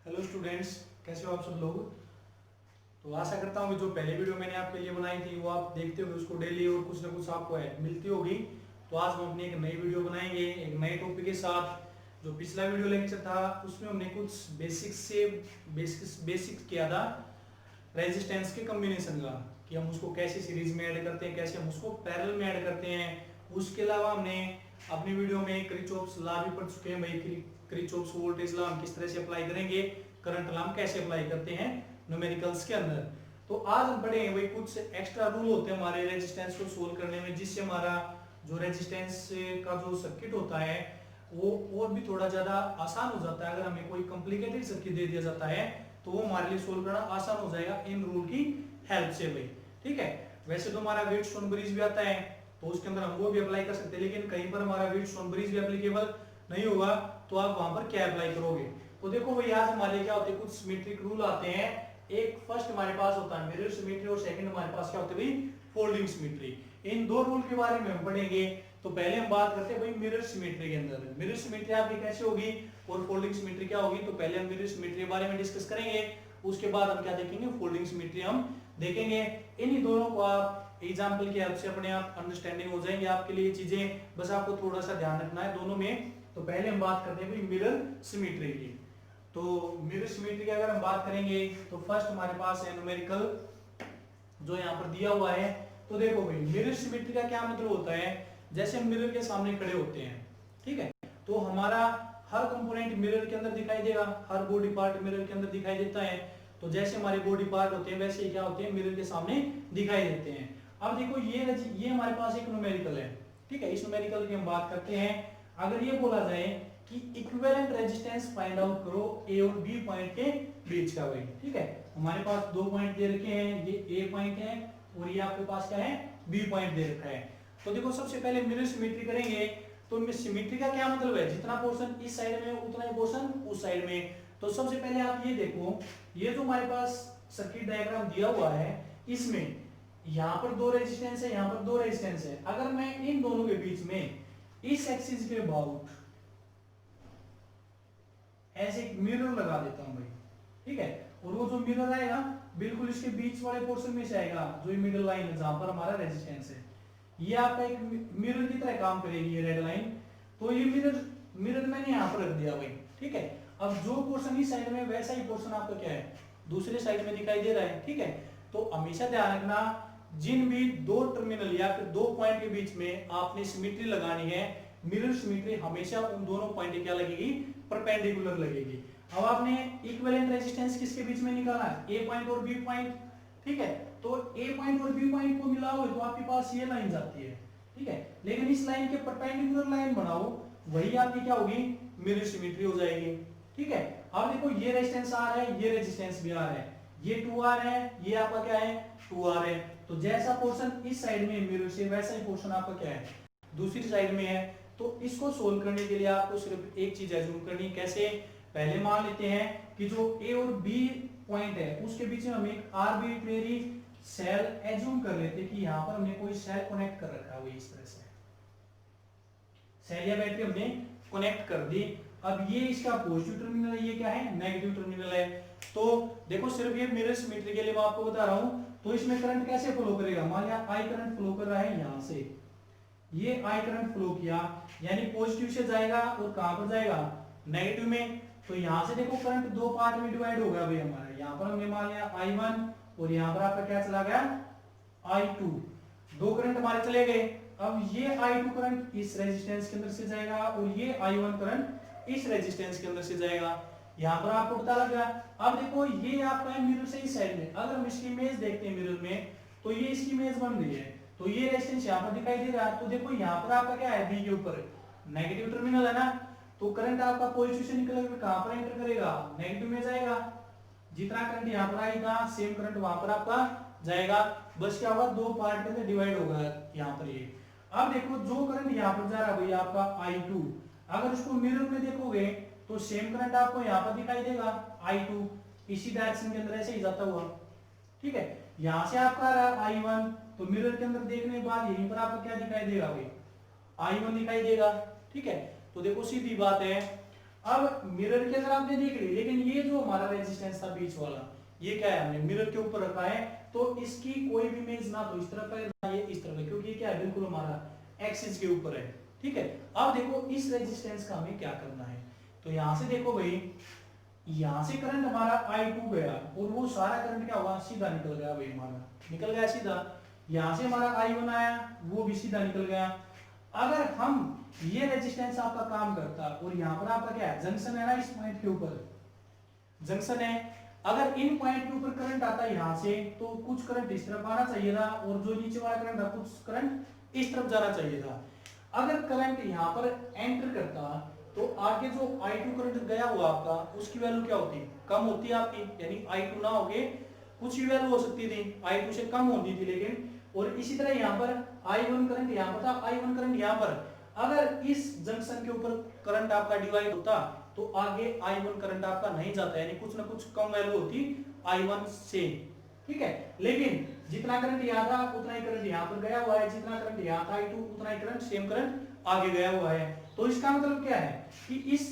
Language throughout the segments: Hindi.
हेलो स्टूडेंट्स, कैसे हो आप सब लोग। तो आशा करता हूँ कि जो पहले वीडियो मैंने आपके लिए बनाई थी वो आप देखते होंगे उसको डेली और कुछ ना कुछ आपको ऐड मिलती होगी। तो आज हम अपनी एक नई वीडियो बनाएंगे एक नए टॉपिक के साथ। जो पिछला वीडियो लेक्चर था उसमें हमने कुछ बेसिक्स किया था रेजिस्टेंस के कॉम्बिनेशन का, कि हम उसको कैसे सीरीज में ऐड करते हैं, कैसे हम उसको पैरेलल में ऐड करते हैं। उसके अलावा हमने अपनी वीडियो में क्रिचॉफ्स लॉ भी पढ़ चुके हैं भाई, क्रिचॉफ्स वोल्टेज लॉ हम किस तरह से अप्लाई करेंगे, करंट लॉ हम कैसे अप्लाई करते हैं न्यूमेरिकल्स के अंदर। तो आज हम पढ़ेंगे भाई कुछ एक्स्ट्रा रूल होते हैं हमारे रेजिस्टेंस को सोल्व करने में, जिससे हमारा जो रेजिस्टेंस का जो सर्किट होता है वो और भी थोड़ा ज्यादा आसान हो जाता है। अगर हमें कोई कॉम्प्लिकेटेड सर्किट दे दिया जाता है तो वो हमारे लिए सोल्व करना आसान हो जाएगा इन रूल की हेल्प से भाई। ठीक है, वैसे तो हमारा व्हीटस्टोन ब्रिज भी आता है तो उसके अंदर हम वो भी अप्लाई कर सकते हैं, लेकिन कहीं पर हमारा व्हीटस्टोन ब्रिज भी एप्लीकेबल नहीं होगा तो आप वहां पर क्या अप्लाई करोगे। तो देखो भाई आज हमारे क्या होते हैं, कुछ सिमेट्रिक रूल आते हैं। एक फर्स्ट हमारे पास होता है मिरर सिमेट्री और सेकंड हमारे पास क्या होते हैं फोल्डिंग सिमेट्री। इन दो रूल के बारे में हम पढ़ेंगे। तो पहले हम बात करते हैं भाई मिरर सिमेट्री के अंदर। मिरर सिमेट्री आपकी कैसे होगी और फोल्डिंग सिमेट्री क्या होगी। तो पहले हम मिरर सिमेट्री के बारे में डिस्कस करेंगे, उसके बाद हम क्या देखेंगे, फोल्डिंग सिमेट्री हम देखेंगे। इन्हीं दोनों को आप एग्जाम्पल की हेल्प से अपने आप अंडरस्टैंडिंग हो जाएंगे आपके लिए चीजें, बस आपको थोड़ा सा ध्यान रखना है दोनों में। तो पहले हम बात करते हैं भाई मिरर सिमेट्री की। तो मिरर सिमेट्री की अगर हम बात करेंगे तो फर्स्ट हमारे पास है न्यूमेरिकल जो यहाँ पर दिया हुआ है। तो देखो भाई मिरर सिमेट्री का क्या मतलब होता है, जैसे हम मिरर के सामने खड़े होते हैं, ठीक है, तो हमारा हर कंपोनेंट मिरर के अंदर दिखाई देगा, हर बॉडी पार्ट मिरर के अंदर दिखाई देता है। तो जैसे हमारे बॉडी पार्ट होते हैं वैसे ही क्या होते हैं मिरर के सामने दिखाई देते हैं। अब देखो ये हमारे पास एक न्यूमेरिकल है, ठीक है, इस न्यूमेरिकल की हम बात करते हैं। अगर ये बोला जाए कि इक्विवेलेंट रेजिस्टेंस फाइंड आउट करो ए और बी पॉइंट के बीच का भाई, ठीक है, हमारे पास दो पॉइंट दे रखे हैं, ये ए पॉइंट है और ये आपके पास क्या है बी पॉइंट दे रखा है। तो देखो सबसे पहले मिरर सिमेट्री करेंगे। तो सिमेट्री का क्या मतलब है, जितना पोर्शन इस साइड में उतना ही पोर्शन उस साइड में। तो सबसे पहले आप ये देखो, ये जो हमारे पास सर्किट डायग्राम दिया हुआ है इसमें यहाँ पर दो रेजिस्टेंस है, यहाँ पर दो रेजिस्टेंस है। अगर मैं इन दोनों के बीच में इस एक्सिस के अबाउट ऐसे एक मिरर लगा देता हूं भाई, ठीक है, और वो जो मिरर आएगा बिल्कुल इसके बीच वाले पोर्शन में से आएगा, जो ये मिडल लाइन है जहां पर हमारा रेजिस्टेंस है, ये आपका एक मिरर की तरह काम करेगी ये रेड लाइन। तो ये मिरर मैंने यहाँ पर रख दिया भाई, ठीक है। अब जो पोर्शन इस साइड में वैसा ही पोर्शन आपका क्या है दूसरे साइड में दिखाई दे रहा है, ठीक है। तो हमेशा ध्यान रखना जिन भी दो टर्मिनल या फिर दो पॉइंट के बीच में आपने सिमेट्री लगानी है, मिरर सिमेट्री हमेशा उन दोनों पॉइंट की क्या लगेगी, परपेंडिकुलर लगेगी। अब आपने इक्विवेलेंट रेजिस्टेंस किसके बीच में निकाला है, ए पॉइंट और बी पॉइंट, ठीक है। तो ए पॉइंट और बी पॉइंट को मिलाओ तो आपके पास ये लाइन जाती है, ठीक है, लेकिन इस लाइन के परपेंडिकुलर लाइन बनाओ, वही आपकी क्या होगी मिरर सिमेट्री हो जाएगी, ठीक है। अब देखो ये रेजिस्टेंस आर है, ये रेजिस्टेंस भी आर है, ये 2R है, ये आपका क्या है 2R है। तो जैसा पोर्शन इस साइड में मिरर से वैसा ही पोर्शन आपका क्या है दूसरी साइड में है। तो इसको सोल्व करने के लिए आपको सिर्फ एक चीज एज्यूम करनी, कैसे, पहले मान लेते हैं कि जो ए और बी पॉइंट है उसके बीच में हम एक आर्बिट्रेरी सेल एज्यूम कर लेते हैं कि यहाँ पर हमने कोई सेल कनेक्ट कर रखा है, इस तरह से सेल या बैटरी हमने कनेक्ट कर दी। अब ये इसका पॉजिटिव टर्मिनल है, ये क्या है नेगेटिव टर्मिनल है। तो देखो सिर्फ ये मिरर सिमेट्री के लिए मैं आपको बता रहा हूं। तो इसमें करंट कैसे फ्लो करेगा, मान लिया आई करंट फ्लो कर रहा है यहां से, ये आई करंट फ्लो किया यानी पॉजिटिव से जाएगा और कहां पर जाएगा नेगेटिव में। तो यहां से देखो करंट दो पार्ट में डिवाइड हो गया भाई हमारा, यहां पर हमने मान लिया I1 और यहां पर आपका क्या चला गया I2, दो करंट हमारे चले गए। अब ये I2 करंट इस रेजिस्टेंस के अंदर से जाएगा और ये I1 करंट इस रेजिस्टेंस के अंदर से जाएगा, यहां पर आपको पता लग गया। अब देखो ये आपका है मिरर से इस साइड में, अगर हम इसकी इमेज देखते हैं मिरर में तो ये इसकी इमेज बन रही है, तो ये रेजिस्टेंस यहां पर दिखाई दे रहा है। तो देखो यहां पर आपका क्या है बी के ऊपर नेगेटिव टर्मिनल है ना, तो करंट आपका पॉजिटिव से निकलेगा कहां पर एंटर करेगा नेगेटिव में जाएगा। जितना करंट यहां पर आएगा सेम करंट वहां पर आपका जाएगा, बस क्या होगा दो पार्ट में डिवाइड होगा यहां पर ये। अब देखो जो करंट यहां पर जा रहा है भैया आपका I2, अगर उसको मिरर में देखोगे तो सेम करंट आपको यहां पर दिखाई देगा I2 इसी डायरेक्शन के अंदर ऐसे ही जाता हुआ, ठीक है। यहां से आपका आ रहा है I1, तो मिरर के अंदर देखने के बाद यहीं पर आपको क्या दिखाई देगा भाई I1 दिखाई देगा, ठीक है। तो देखो सीधी बात है, अब मिरर के अंदर आपने देख ली, लेकिन ये जो हमारा रेजिस्टेंस था बीच वाला, ये क्या है, हमने मिरर के ऊपर रखा है, तो इसकी कोई भी इमेज ना तो इस तरफ है ना ये इस तरफ है, क्योंकि ये क्या है, बिल्कुल हमारा एक्सिस के ऊपर है। ठीक है, अब देखो इस रेजिस्टेंस का हमें क्या करना है। तो यहां से देखो भाई, यहां से करंट हमारा I2 गया और वो सारा करंट क्या हुआ, सीधा निकल गया भाई, हमारा निकल गया सीधा। यहां से हमारा I1 आया, वो भी सीधा निकल गया। अगर हम ये रेजिस्टेंस आपका काम करता और यहाँ पर आपका क्या है, जंक्शन है ना, इस पॉइंट के ऊपर जंक्शन है, अगर इन पॉइंट के ऊपर करंट आता है यहाँ से, तो कुछ करंट इस तरफ आना चाहिए था और जो नीचे वाला करंट था कुछ करंट इस तरफ जाना चाहिए था। अगर करंट यहाँ पर एंटर करता तो आगे जो I2 करंट गया हुआ आपका, उसकी वैल्यू क्या होती, कम होती है आपकी, यानी I2 ना होके कुछ भी वैल्यू हो सकती थी, I2 से कम होती थी। लेकिन और इसी तरह यहाँ पर I1 करंट यहाँ पर था, I1 करंट यहाँ पर, अगर इस जंक्शन के ऊपर करंट आपका डिवाइड होता तो आगे I1 करंट आपका नहीं जाता, यानी कुछ ना कुछ कम वैल्यू होती I1 से। ठीक है, लेकिन जितना करंट यहाँ था उतना ही करंट यहाँ पर गया हुआ है, जितना करंट यहाँ था I2 उतना ही करंट, सेम करंट आगे गया हुआ है। तो इसका मतलब क्या है कि इस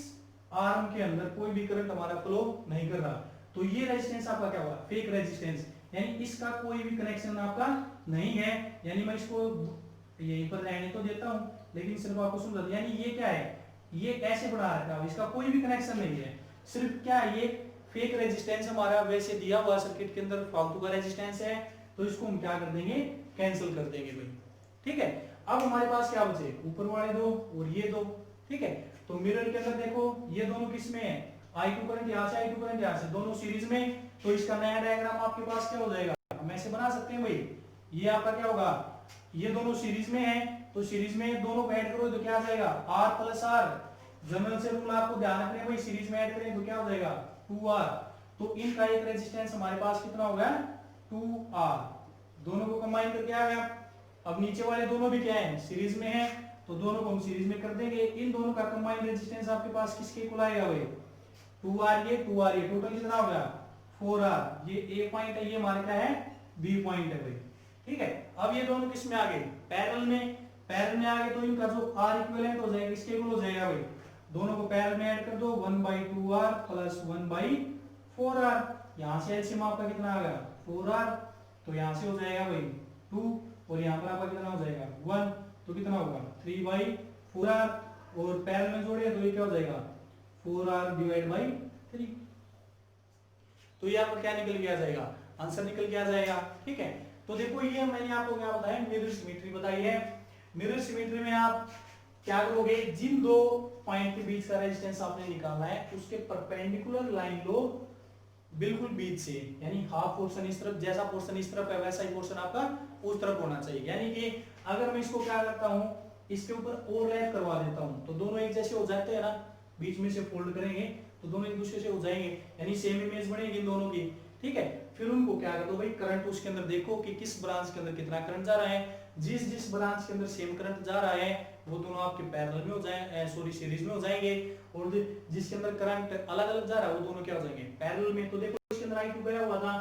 आर्म के अंदर कोई भी करंट हमारा फ्लो नहीं कर रहा, तो ये रेजिस्टेंस आपका क्या हुआ, फेक रेजिस्टेंस, यानी इसका कोई भी कनेक्शन आपका नहीं है। यानी मैं इसको यहीं पर रहने तो देता हूं, लेकिन सिर्फ आपको समझा, यानी ये क्या है, ये ऐसे बढ़ा रखा है, इसका कोई भी कनेक्शन नहीं है, सिर्फ क्या है, ये फेक रेजिस्टेंस हमारा वैसे दिया हुआ सर्किट के अंदर फालतू का रेजिस्टेंस है, तो इसको हम क्या कर देंगे, कैंसिल कर देंगे भाई। ठीक है, अब हमारे पास क्या बचे, ऊपर वाले दो और ये दो। ठीक है, तो मिरर के अंदर देखो ये दोनों किस में है, I2 करंट यहाँ से, I2 करंट यहाँ से, दोनों सीरीज में, तो इसका नया डायग्राम आपके पास क्या हो जाएगा, हम ऐसे बना सकते हैं भाई, ये आपका क्या होगा, ये दोनों सीरीज में है, तो सीरीज में दोनों को ऐड करो तो क्या आ जाएगा, R प्लस R, जनरल से रूल आपको ध्यान रखना है भाई, सीरीज में ऐड करें तो क्या हो जाएगा 2R, तो इनका एक रेजिस्टेंस हमारे पास कितना हो गया 2R, दोनों को कंबाइन करके आ गया। अब नीचे वाले दोनों भी क्या है, सीरीज में है, तो दोनों को हम सीरीज में कर देंगे, इन दोनों का कंबाइंड रेजिस्टेंस आपके पास किसके इक्वल आएगा भाई, 2R ये 2R ये, टोटल कितना हो गया 4R, ये A पॉइंट है, ये हमारे क्या है B पॉइंट है भाई। ठीक है, अब ये दोनों किस में आ गए, पैरेलल में, पैरेलल में आ गए, तो इनका जो R इक्विवेलेंट हो जाएगा किसके इक्वल हो जाएगा भाई, दोनों को पैरेलल में ऐड कर दो, 1/2R प्लस 1/4R, यहां से एलसीएम आपका कितना आ गया 4R, तो यहां से हो जाएगा भाई 2 और यहां पर आपका कितना हो जाएगा 1, तो कितना होगा 3/4R, और पैरेलल में जोड़े तो ये क्या हो जाएगा 4R डिवाइड बाई 3, तो ये आपका क्या निकल के आ जाएगा, आंसर निकल के आ जाएगा। ठीक है, तो देखो ये मैंने आपको क्या बताया, मिरर सिमेट्री बताई है। मिरर सिमेट्री में आप क्या करोगे, जिन दो पॉइंट के बीच का रेजिस्टेंस आपने निकालना है उसके परपेंडिकुलर लाइन लो बिल्कुल बीच से, यानी हाफ पोर्शन इस तरफ, जैसा पोर्शन इस तरफ है वैसा ही पोर्शन आपका उस तरफ होना चाहिए। यानी कि अगर मैं इसको क्या करता हूं, इसके ऊपर ओवरलैप करवा देता हूं, तो दोनों एक जैसे हो जाते हैं ना, बीच में से फोल्ड करेंगे तो दोनों एक दूसरे से हो जाएंगे, यानी सेम इमेज बनेगी इन दोनों की। ठीक है, फिर उनको क्या कर दो भाई, करंट उसके अंदर देखो कि किस ब्रांच के अंदर कितना करंट जा रहा है, जिस जिस ब्रांच के अंदर सेम करंट जा रहा है वो दोनों आपके पैरेलल में हो जाए, सॉरी सीरीज में हो जाएंगे, और जिसके अंदर करंट अलग अलग जा रहा है वो दोनों क्या हो जाएंगे पैरेलल में। तो देखो इसके अंदर I2 गया हुआ था,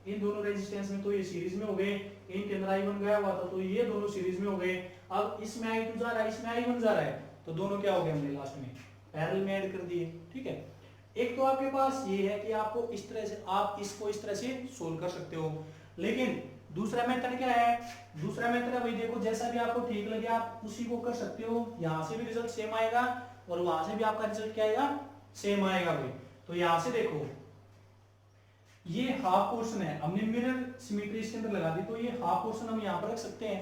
इन दोनों रेजिस्टेंस में, तो ये सीरीज में हो गए, इनके अंदर I1 गया हुआ था, तो ये दोनों सीरीज में हो गए। अब इसमें I2 जा रहा है, इसमें I1 जा रहा है, तो दोनों क्या हो गए हमने लास्ट में पैरेलल में ऐड कर दिए। ठीक है, एक तो आपके पास ये है कि आपको इस तरह से, आप इसको इस तरह से सोल्व कर सकते हो, लेकिन दूसरा मेथड क्या है, दूसरा मेथड है भाई देखो, जैसा भी आपको ठीक लगे आप उसी को कर सकते हो, यहां से भी रिजल्ट सेम आएगा और वहां से भी आपका रिजल्ट क्या आएगा, सेम आएगा भाई। तो यहां से देखो ये हाफ पोर्शन है, हमने मिरर सिमेट्री इसके अंदर लगा दी, तो ये हाफ पोर्शन हम यहाँ पर रख सकते हैं।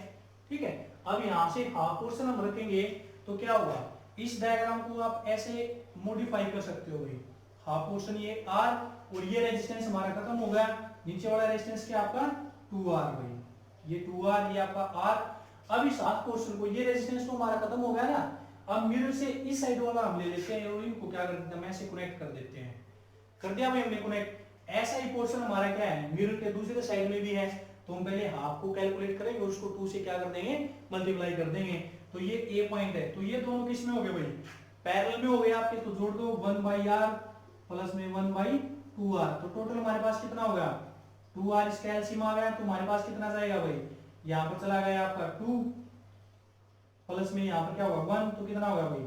ठीक है, अब यहाँ से हाफ पोर्शन हम रखेंगे तो क्या होगा, इस डायग्राम को आप ऐसे मॉडिफाई कर सकते हो भाई, हाफ पोर्शन ये R और ये रेजिस्टेंस हमारा खत्म हो गया, नीचे वाला रेजिस्टेंस क्या आपका 2R भाई, ये 2R ये आपका R। अब इस हाफ पोर्शन को, ये रेजिस्टेंस तो हमारा खत्म हो गया ना, अब मिरर से इस साइड वाला हम ले लेते हैं और इनको क्या कर देते हैं, ऐसे कनेक्ट कर देते हैं, कर दिया भाई हमने कनेक्ट। ऐसा ही पोर्शन हमारा क्या है, मिरर के दूसरे साइड में भी है, तो हम पहले हाफ को कैलकुलेट करेंगे और उसको 2 से क्या कर देंगे, मल्टीप्लाई कर देंगे, तो ये A पॉइंट है, तो ये दोनों किस में हो गए भाई, पैरेलल में हो गए आपके, तो जोड़ दो 1/R प्लस में 1/2R, तो टोटल हमारे पास कितना हो गया 2R, इसका एलसीएम आ गया, तो हमारे पास कितना जाएगा भाई, यहाँ पर चला गया आपका 2 प्लस में यहाँ पर क्या होगा 1, तो कितना होगा भाई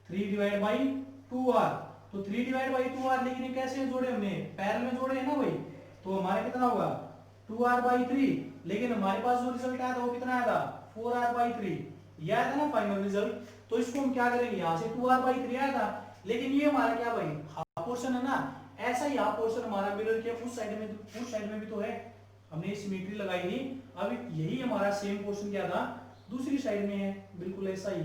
3/2R, तो 3 डिवाइड बाई 2r, लेकिन ये कैसे जोड़े हमने, पैरेलल में जोड़े हैं ना भाई, तो हमारा कितना होगा 2r बाई 3, लेकिन हमारे पास जो रिजल्ट आया था वो कितना आया था 4r बाई 3, ये आया था ना फाइनल रिजल्ट। तो इसको हम क्या करेंगे, यहाँ से 2r बाई 3 आया था, लेकिन ये हमारा क्या भाई हाफ पोर्शन है ना, ऐसा ही हाफ पोर्शन हमारा मिरर के उस साइड में भी तो है, हमने सिमेट्री लगाई थी, अब यही हमारा सेम पोर्शन क्या था दूसरी साइड में है, बिल्कुल ऐसा ही,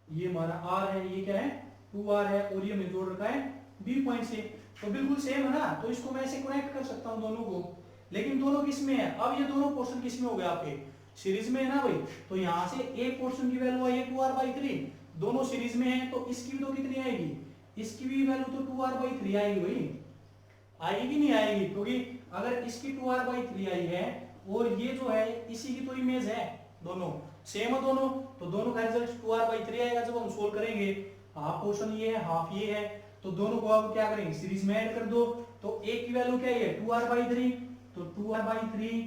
ये हमारा r है, ये क्या है 2r है, और ये हमने जोड़ रखा है b पॉइंट से, तो बिल्कुल सेम है ना, तो इसको मैं ऐसे कनेक्ट कर सकता हूं दोनों को, लेकिन दोनों किस में है, अब ये दोनों पोर्शन किस में हो गए आपके सीरीज में है ना भाई, तो यहां से एक पोर्शन की वैल्यू आई है 2r बाई 3, दोनों सीरीज में है, तो इसकी भी तो कितनी आएगी, इसकी भी वैल्यू तो 2r बाई 3 आएगी भाई, आएगी कि नहीं आएगी, क्योंकि अगर इसकी 2r बाई 3 आई है और ये जो है इसी की तो इमेज है, दोनों सेम है दोनों, तो दोनों का रिजल्ट 2r बाई 3 आएगा जब हम सोल्व करेंगे, हाफ पोर्शन ये है हाफ ये है, तो दोनों को आप क्या करेंगे सीरीज में ऐड कर दो, तो एक की वैल्यू क्या है 2r बाई 3, तो 2r by 3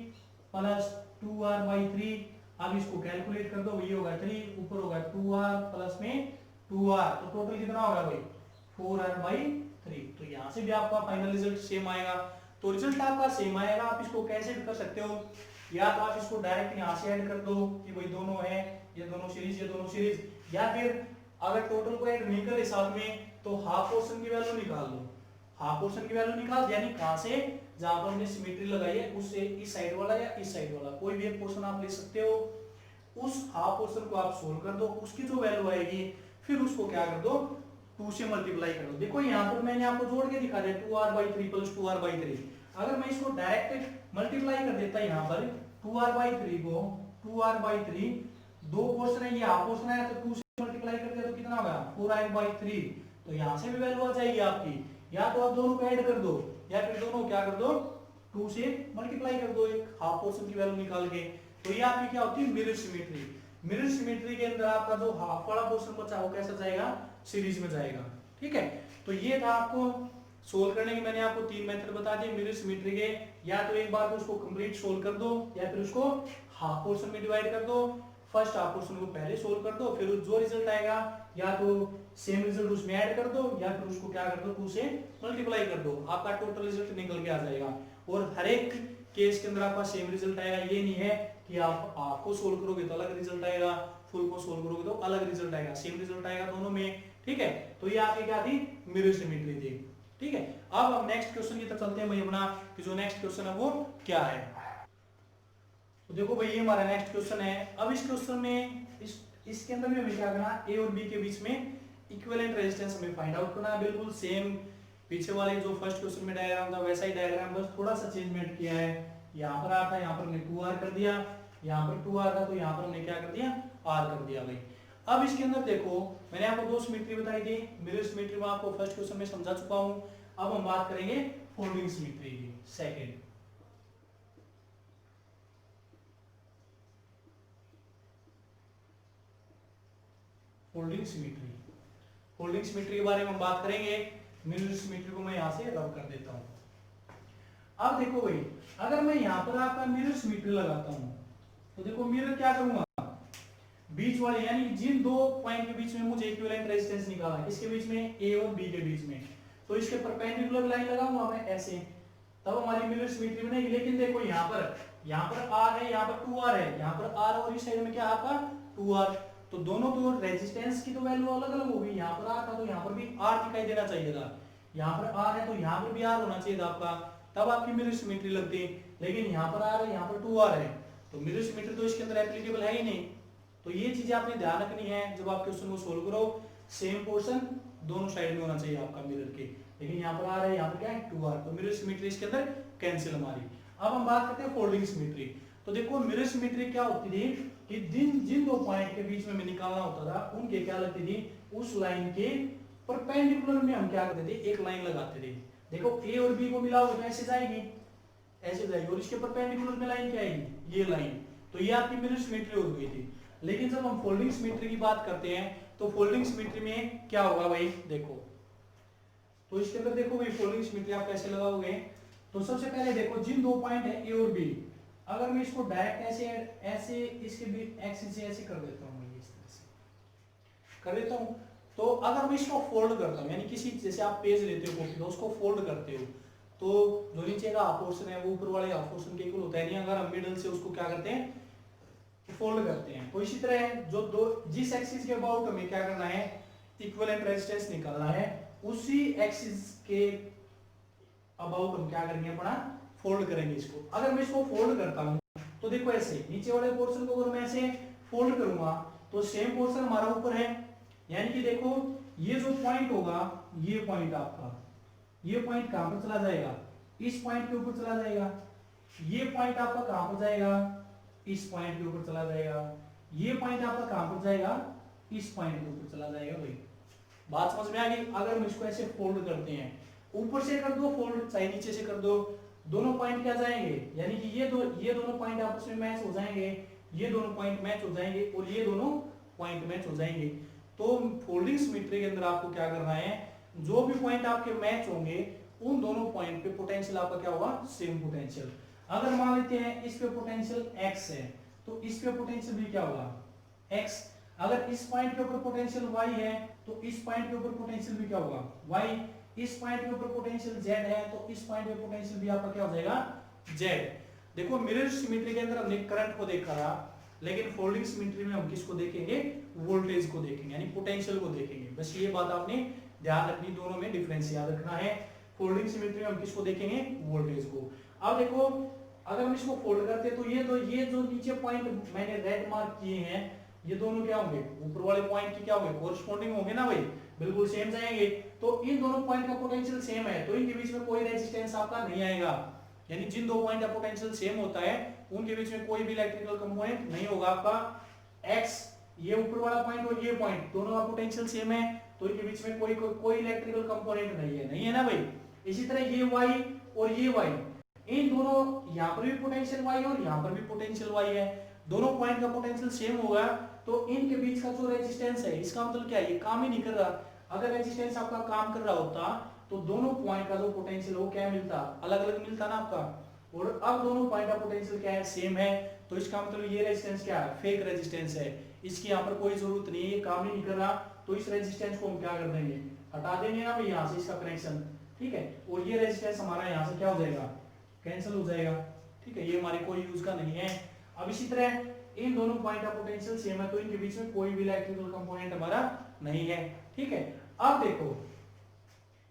plus 2r by 3, अब इसको कैलकुलेट कर दो, ये होगा 3, ऊपर होगा 2r प्लस में 2r, तो टोटल कितना होगा भाई 4r बाई 3, तो यहाँ से भी आपका फाइनल रिजल्ट सेम आएगा, तो रिजल्ट आपका सेम आएगा, आप इसको कैसे भी कर सकते हो, या तो आप इसको डायरेक्ट यहाँ से ऐड कर दो कि भाई दोनों है, ये दोनों सीरीज, ये दोनों सीरीज, या फिर अगर टोटल को ऐड नहीं करे साथ में तो हाफ पोर्शन की वैल्यू निकाल लो, हाफ पोर्शन की वैल्यू निकाल, यानी कहां से, जहां पर हमने सिमेट्री लगाई है उससे इस साइड वाला या इस साइड वाला कोई भी एक पोर्शन आप ले सकते हो, उस हाफ पोर्शन को आप सोल्व कर दो, उसकी जो वैल्यू आएगी फिर उसको क्या कर दो 2 से मल्टीप्लाई कर दो, देखो यहाँ पर मैंने आपको जोड़ के दिखा दिया 2r by 3 plus 2r by 3, अगर मैं इसको डायरेक्ट मल्टीप्लाई कर देता यहाँ पर 2r बाई 3 को 2r बाई 3, दो पोर्शन है, ये हाफ पोर्शन है, तो 2 से मल्टीप्लाई कर दिया तो कितना होगा 4r बाई 3, तो यहाँ से भी वैल्यू आ जाएगी आपकी, या तो आप दोनों को ऐड कर दो या फिर दोनों क्या कर दो 2 से मल्टीप्लाई कर दो एक हाफ पोर्शन की वैल्यू निकाल के, तो ये आपकी क्या होती है मिरर सिमेट्री, मिरर सिमेट्री के अंदर आपका जो हाफ वाला पोर्शन बचा वो कैसा जाएगा सीरीज में जाएगा, ठीक है। तो ये था आपको सोल्व करने की, मैंने आपको 3 मेथड बता दिए मिरर सिमेट्री के, या तो एक बार तो उसको कंप्लीट सोल्व कर दो या फिर उसको हाफ पोर्शन में डिवाइड कर दो, फर्स्ट हाफ पोर्शन को पहले सोल्व कर दो, फिर जो रिजल्ट आएगा या तो सेम रिजल्ट उसमें ऐड कर दो या फिर उसको क्या कर दो 2 से मल्टीप्लाई कर दो, आपका टोटल रिजल्ट निकल के आ जाएगा, और हर एक केस के अंदर आपका सेम रिजल्ट आएगा, ये नहीं है कि आप हाफ को सोल्व करोगे तो अलग रिजल्ट आएगा, फुल को सोल्व करोगे तो अलग रिजल्ट आएगा, सेम रिजल्ट आएगा दोनों में, ठीक है। तो ये आपकी क्या थी मिरर सिमेट्री थी, ठीक है। अब हम नेक्स्ट क्वेश्चन की तरफ चलते हैं भाई अपना, कि जो नेक्स्ट क्वेश्चन है वो क्या है, तो देखो भाई ये हमारा नेक्स्ट क्वेश्चन है, अब इस क्वेश्चन में इसके अंदर भी हमें क्या करना, ए और बी के बीच में इक्विवेलेंट रेजिस्टेंस हमें फाइंड आउट करना है, बिल्कुल सेम पीछे वाले जो फर्स्ट क्वेश्चन में डायग्राम था वैसा ही डायग्राम, बस थोड़ा सा चेंजमेंट किया है, यहाँ पर आता है, यहाँ पर हमने 2r कर दिया, यहाँ पर 2r था तो यहाँ पर हमने क्या कर दिया r कर दिया भाई। अब इसके अंदर देखो मैंने आपको दो सिमेट्री बताई थी, मिरर सिमेट्री में आपको फर्स्ट क्वेश्चन में समझा चुका हूं, अब हम बात करेंगे फोल्डिंग सिमेट्री की, second. Folding symmetry, folding symmetry के बारे में हम बात करेंगे, मिरर सिमेट्री को मैं यहां से रब कर देता हूं। अब देखो भाई अगर मैं यहां पर आपका मिरर सिमेट्री लगाता हूं तो देखो मिरर क्या करूंगा, बीच वाले यानी जिन दो पॉइंट के बीच में मुझे इक्विवेलेंट रेजिस्टेंस निकालना है, किसके बीच में ए और बी के बीच में, तो इसके परपेंडिकुलर लाइन लगाऊंगा मैं ऐसे, तब हमारी मिरर सिमेट्री बनेगी। लेकिन देखो यहाँ पर r है, यहाँ पर 2r है, यहाँ पर r और इस साइड में क्या आपका 2r, तो दोनों तो रेजिस्टेंस की तो वैल्यू अलग अलग होगी, यहाँ पर r था तो यहाँ पर भी r दिखाई देना चाहिए था, यहाँ पर r है तो यहाँ पर भी r होना चाहिए था आपका, तब आपकी मिरर सिमेट्री लगती, लेकिन यहाँ पर r है, यहाँ पर 2r है, तो मिरर सिमेट्री तो इसके अंदर एप्लीकेबल है ही नहीं। तो ये चीजें आपने ध्यान रखनी है जब आप क्वेश्चन को सोल्व करो, सेम पोर्शन दोनों साइड में होना चाहिए आपका मिरर के, लेकिन यहाँ पर r है, यहाँ पर क्या है 2r, तो मिरर सिमेट्री इसके अंदर कैंसिल हमारी। अब हम बात करते हैं फोल्डिंग सिमेट्री, तो देखो मिरर सिमेट्री क्या होती थी कि जिन दो पॉइंट के बीच में हमें निकालना होता था उनके क्या लगती थी, उस लाइन के परपेंडिकुलर में हम क्या करते थे एक लाइन लगाते थे, देखो ए और बी को मिलाओ तो ऐसे जाएगी, ऐसे जाएगी, और इसके परपेंडिकुलर में लाइन क्या आएगी ये लाइन, तो ये आपकी मिरर सिमेट्री हो गई थी। लेकिन जब हम फोल्डिंग सिमेट्री की बात करते हैं तो फोल्डिंग सिमेट्री में क्या होगा भाई, देखो तो इसके अंदर देखो भाई फोल्डिंग सिमेट्री आप कैसे लगाओगे, तो सबसे पहले देखो जिन दो पॉइंट है ए और बी, अगर मैं इसको डायरेक्ट ऐसे ऐसे इसके बीच एक्सिस से ऐसे कर देता हूं, इस तरह से कर देता हूं, तो अगर मैं इसको फोल्ड करता हूँ, यानी किसी जैसे आप पेज लेते हो कॉपी का, उसको फोल्ड करते हो, तो जो नीचे का हाफ पोर्शन है वो ऊपर वाले हाफ पोर्शन के इक्वल होता है नहीं, अगर हम मिडल से उसको क्या करते हैं फोल्ड करते हैं। तो इसी तरह जो दो जिस एक्सिस के अबाउट हमें क्या करना है इक्विवेलेंट रेजिस्टेंस निकालना है, उसी एक्सिस के अबाउट हम क्या करेंगे अपना फोल्ड करेंगे इसको। अगर मैं इसको फोल्ड करता हूं तो देखो ऐसे नीचे वाले पोर्शन को अगर मैं ऐसे फोल्ड करूंगा तो सेम पोर्शन हमारा ऊपर है, यानी कि देखो ये जो पॉइंट होगा, ये पॉइंट आपका, ये पॉइंट कहां पर चला जाएगा, इस पॉइंट के ऊपर चला जाएगा। ये पॉइंट आपका कहां पर जाएगा, इस पॉइंट के ऊपर चला जाएगा। ये पॉइंट आपका कहां पर जाएगा, इस पॉइंट के ऊपर चला जाएगा। भाई बात समझ में आ गई। अगर हम इसको ऐसे फोल्ड करते हैं, ऊपर से कर दो फोल्ड, चाहे नीचे से कर दो, दोनों पॉइंट क्या जाएंगे, यानी कि ये दोनों पॉइंट आपस में मैच हो जाएंगे, ये दोनों पॉइंट मैच हो जाएंगे और ये दोनों पॉइंट मैच हो जाएंगे। तो फोल्डिंग सिमेट्री के अंदर आपको क्या करना है, जो भी पॉइंट आपके मैच होंगे उन दोनों पॉइंट पे पोटेंशियल आपका क्या होगा, सेम पोटेंशियल। अगर मान लेते हैं इस पे पोटेंशियल x है तो इस पे पोटेंशियल भी क्या होगा x। अगर इस पॉइंट के ऊपर पोटेंशियल y है तो इस पॉइंट के ऊपर पोटेंशियल भी क्या होगा y। इस पॉइंट के ऊपर पोटेंशियल z है तो इस पॉइंट पे पोटेंशियल भी आपका क्या हो जाएगा z। देखो मिरर सिमेट्री के अंदर हमने करंट को देखा था, लेकिन फोल्डिंग सिमेट्री में हम किसको देखेंगे, वोल्टेज को देखेंगे, यानी पोटेंशियल को देखेंगे। बस ये बात आपने ध्यान रखनी, दोनों में डिफरेंस याद रखना है। फोल्डिंग सिमेट्री में हम किसको देखेंगे, वोल्टेज को। अब देखो अगर हम इसको फोल्ड करते हैं तो ये जो नीचे पॉइंट मैंने रेड मार्क किए हैं, ये दोनों क्या होंगे, ऊपर वाले पॉइंट की क्या होंगे, कोरस्पोंडिंग होंगे ना भाई, बिल्कुल सेम जाएंगे। तो इन दोनों पॉइंट का पोटेंशियल सेम है तो इनके बीच में कोई रेजिस्टेंस आपका नहीं आएगा, यानी जिन दो पॉइंट का पोटेंशियल सेम होता है उनके बीच में कोई भी इलेक्ट्रिकल कंपोनेंट नहीं होगा आपका। x ये ऊपर वाला पॉइंट और ये पॉइंट दोनों का पोटेंशियल सेम है तो इनके बीच में कोई इलेक्ट्रिकल कंपोनेंट नहीं है ना भाई। इसी तरह ये y और ये y, इन दोनों यहाँ पर भी पोटेंशियल y और यहाँ पर भी पोटेंशियल y है, दोनों पॉइंट का पोटेंशियल सेम होगा तो इनके बीच का जो रेजिस्टेंस है, इसका मतलब क्या है, ये काम ही नहीं कर रहा। अगर रेजिस्टेंस आपका काम कर रहा होता तो दोनों पॉइंट का जो पोटेंशियल वो क्या मिलता, अलग अलग मिलता ना आपका। और अब दोनों पॉइंट का पोटेंशियल क्या है, सेम है, तो इसका मतलब ये रेजिस्टेंस क्या है, फेक रेजिस्टेंस है, इसकी यहाँ पर कोई जरूरत नहीं है, ये काम ही नहीं कर रहा। तो इस रेजिस्टेंस को हम क्या कर देंगे, हटा देंगे ना भाई यहाँ से इसका कनेक्शन, ठीक है। और ये रेजिस्टेंस हमारा यहाँ से क्या हो जाएगा, कैंसिल हो जाएगा, ठीक है, ये हमारे कोई यूज का नहीं है। अब इसी तरह इन दोनों पॉइंट का पोटेंशियल सेम है तो इनके बीच में कोई भी इलेक्ट्रिकल कंपोनेंट हमारा नहीं है, ठीक है। अब देखो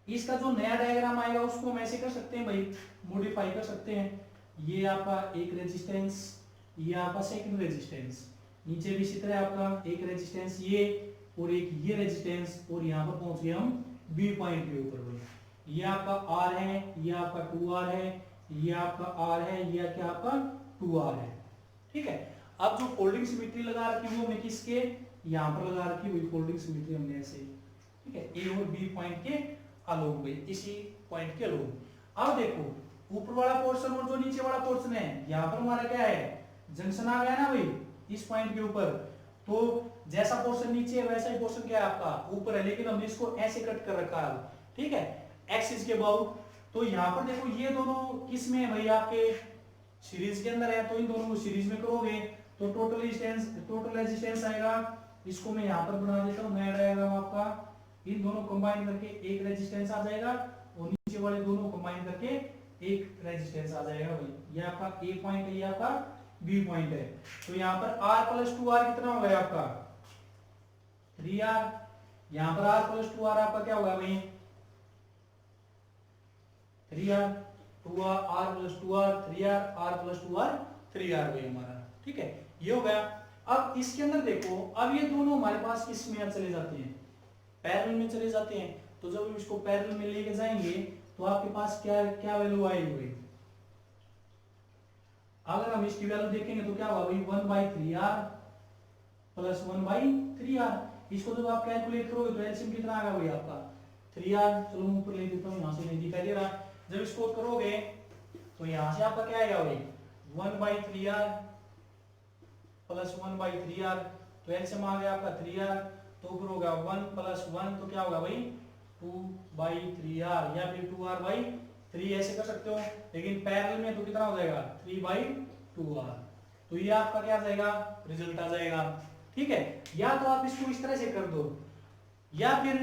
इसका जो नया डायग्राम आएगा उसको हम ऐसे कर सकते हैं भाई, मॉडिफाई कर सकते हैं। ये आपका एक रेजिस्टेंस, ये आपका सेकंड रेजिस्टेंस, नीचे भी इसी तरह आपका एक रेजिस्टेंस ये और एक ये रेजिस्टेंस, और यहाँ पर पहुंच गए हम बी पॉइंट के ऊपर भाई। ये आपका R है, ये आपका 2R है, ये आपका R है, ये क्या आपका 2R है, ठीक है। अब जो फोल्डिंग सिमेट्री लगा रखी वो हमने किसके, यहाँ पर लगा रखी हुई फोल्डिंग सिमेट्री हमने ऐसे, ठीक है, ए और बी पॉइंट के अलोंग में, इसी पॉइंट के अलोंग। अब देखो ऊपर वाला पोर्शन और जो नीचे वाला पोर्शन है, यहाँ पर हमारा क्या है, जंक्शन आ गया ना भाई इस पॉइंट के ऊपर। तो जैसा पोर्शन नीचे है वैसा ही पोर्शन क्या है आपका ऊपर है, लेकिन हमने इसको ऐसे कट कर रखा है, ठीक है, एक्सिस के अबाउट। तो यहाँ पर देखो ये दोनों किस में है भाई, आपके सीरीज के अंदर है, तो इन दोनों को सीरीज में करोगे तो टोटल रेजिस्टेंस आएगा। इसको मैं यहाँ पर बना देता हूँ नया डायग्राम आपका, इन दोनों कंबाइन करके एक रेजिस्टेंस आ जाएगा और नीचे वाले दोनों कंबाइन करके एक रेजिस्टेंस आ जाएगा भाई। ये आपका ए पॉइंट है, ये आपका बी पॉइंट है। तो यहाँ पर R + 2R कितना हो गया आपका 3R, यहाँ पर R + 2R आपका क्या होगा भाई 3R, 2R, R + 2R 3R, R + 2R 3R भाई हमारा, ठीक है, ये हो गया। अब इसके अंदर देखो, अब ये दोनों हमारे पास किस में चले जाते हैं, पैरेलल में चले जाते हैं। तो जब हम इसको पैरेलल में लेके जाएंगे तो आपके पास क्या क्या वैल्यू आएगी, अगर हम इसकी वैल्यू देखेंगे तो क्या होगा भाई 1/3R + 1/3R। इसको जब आप कैलकुलेट करोगे तो एलसीएम कितना आएगा भाई आपका 3R। चलो ऊपर ले देता हूँ, यहाँ से नहीं दिखाई दे रहा। जब इसको करोगे तो यहाँ से आपका क्या आएगा भाई 1/3R + 1/3R, तो एलसीएम आ गया आपका 3R। तो ऊपर होगा 1 + 1 तो क्या होगा भाई 2/3R या फिर 2R/3 ऐसे कर सकते हो, लेकिन पैरेलल में तो कितना हो जाएगा 3/2R। तो ये आपका क्या आ जाएगा, रिजल्ट आ जाएगा, ठीक है। या तो आप इसको इस तरह से कर दो, या फिर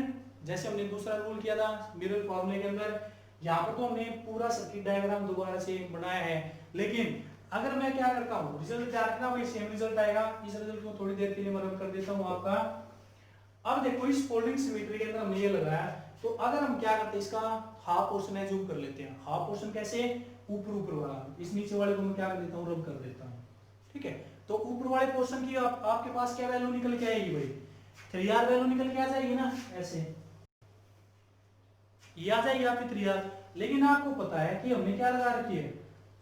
जैसे हमने दूसरा रूल किया था मिरर फॉर्मूले के अंदर, यहाँ पर तो हमने पूरा सर्किट डायग्राम दोबारा से बनाया है, लेकिन अगर मैं क्या करता हूँ रिजल्ट तैयार करना, वही सेम रिजल्ट आएगा। इस रिजल्ट को थोड़ी देर के लिए मैं कर देता हूँ आपका। अब देखो इस फोल्डिंग सिमेट्री के अंदर हमने ये लगाया, तो अगर हम क्या करते हैं इसका हाफ पोर्शन है जूम कर लेते हैं। हाफ पोर्शन कैसे, ऊपर ऊपर वाला, इस नीचे वाले को मैं क्या कर देता हूँ, रब कर देता हूँ। ठीक है, तो ऊपर वाले पोर्शन की आपके पास क्या वैल्यू निकल के आएगी भाई, 3R वैल्यू निकल के आ जाएगी ना, ऐसे ये आ जाएगी आपकी 3R। लेकिन आपको पता है कि हमने क्या लगा रखी है,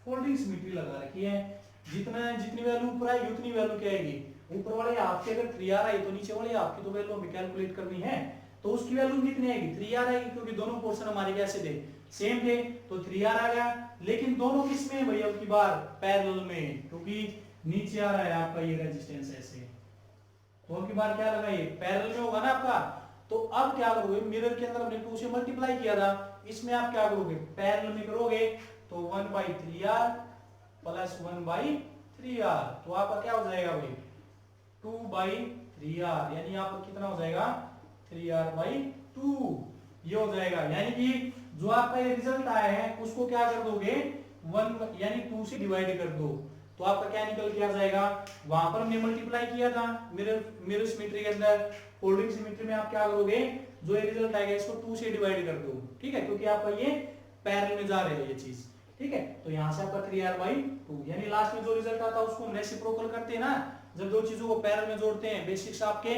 फोल्डिंग सिमेट्री लगा रखी है, जितनी वैल्यू ऊपर आएगी उतनी वैल्यू क्या आएगी, ऊपर वाले आपके अगर 3R आई तो नीचे वाले आपकी तो वैल्यू हमें कैलकुलेट करनी है, तो उसकी वैल्यू कितनी आएगी, 3R आएगी, क्योंकि दोनों पोर्शन हमारे कैसे थे, सेम थे, तो 3R आ गया। लेकिन दोनों किसमें है भाई, अब की बार पैरेलल में, क्योंकि नीचे आ रहा है आपका ये रेजिस्टेंस ऐसे, तो अब की बार क्या लगाइए, पैरेलल में होगा ना आपका। तो अब क्या करोगे, मिरर के अंदर हमने 2 से मल्टीप्लाई किया था, इसमें आप क्या करोगे, पैरेलल में करोगे, तो 1/3R प्लस 1/3R, तो आपका क्या हो जाएगा भाई, 2/3R, यानी यहाँ पर कितना हो जाएगा, 3R/2 ये हो जाएगा। यानी कि जो आपका ये रिजल्ट आया है उसको क्या कर दोगे, 1 यानी 2 से डिवाइड कर दो, तो आपका क्या निकल के आ जाएगा, वहां पर हमने मल्टीप्लाई किया था मिरर सिमेट्री के अंदर, फोल्डिंग सिमेट्री में आप क्या करोगे, जो ये रिजल्ट आएगा इसको 2 से डिवाइड कर दो। ठीक है, क्योंकि आपका ये पैरेलल में जा रही है ये चीज। ठीक है, तो यहां से आपका 3R/2, यानी लास्ट में जो रिजल्ट आता है उसको हम रेसिप्रोकल करते हैं ना, जब दो चीजों को पैरेलल में जोड़ते हैं। बेसिक्स आपके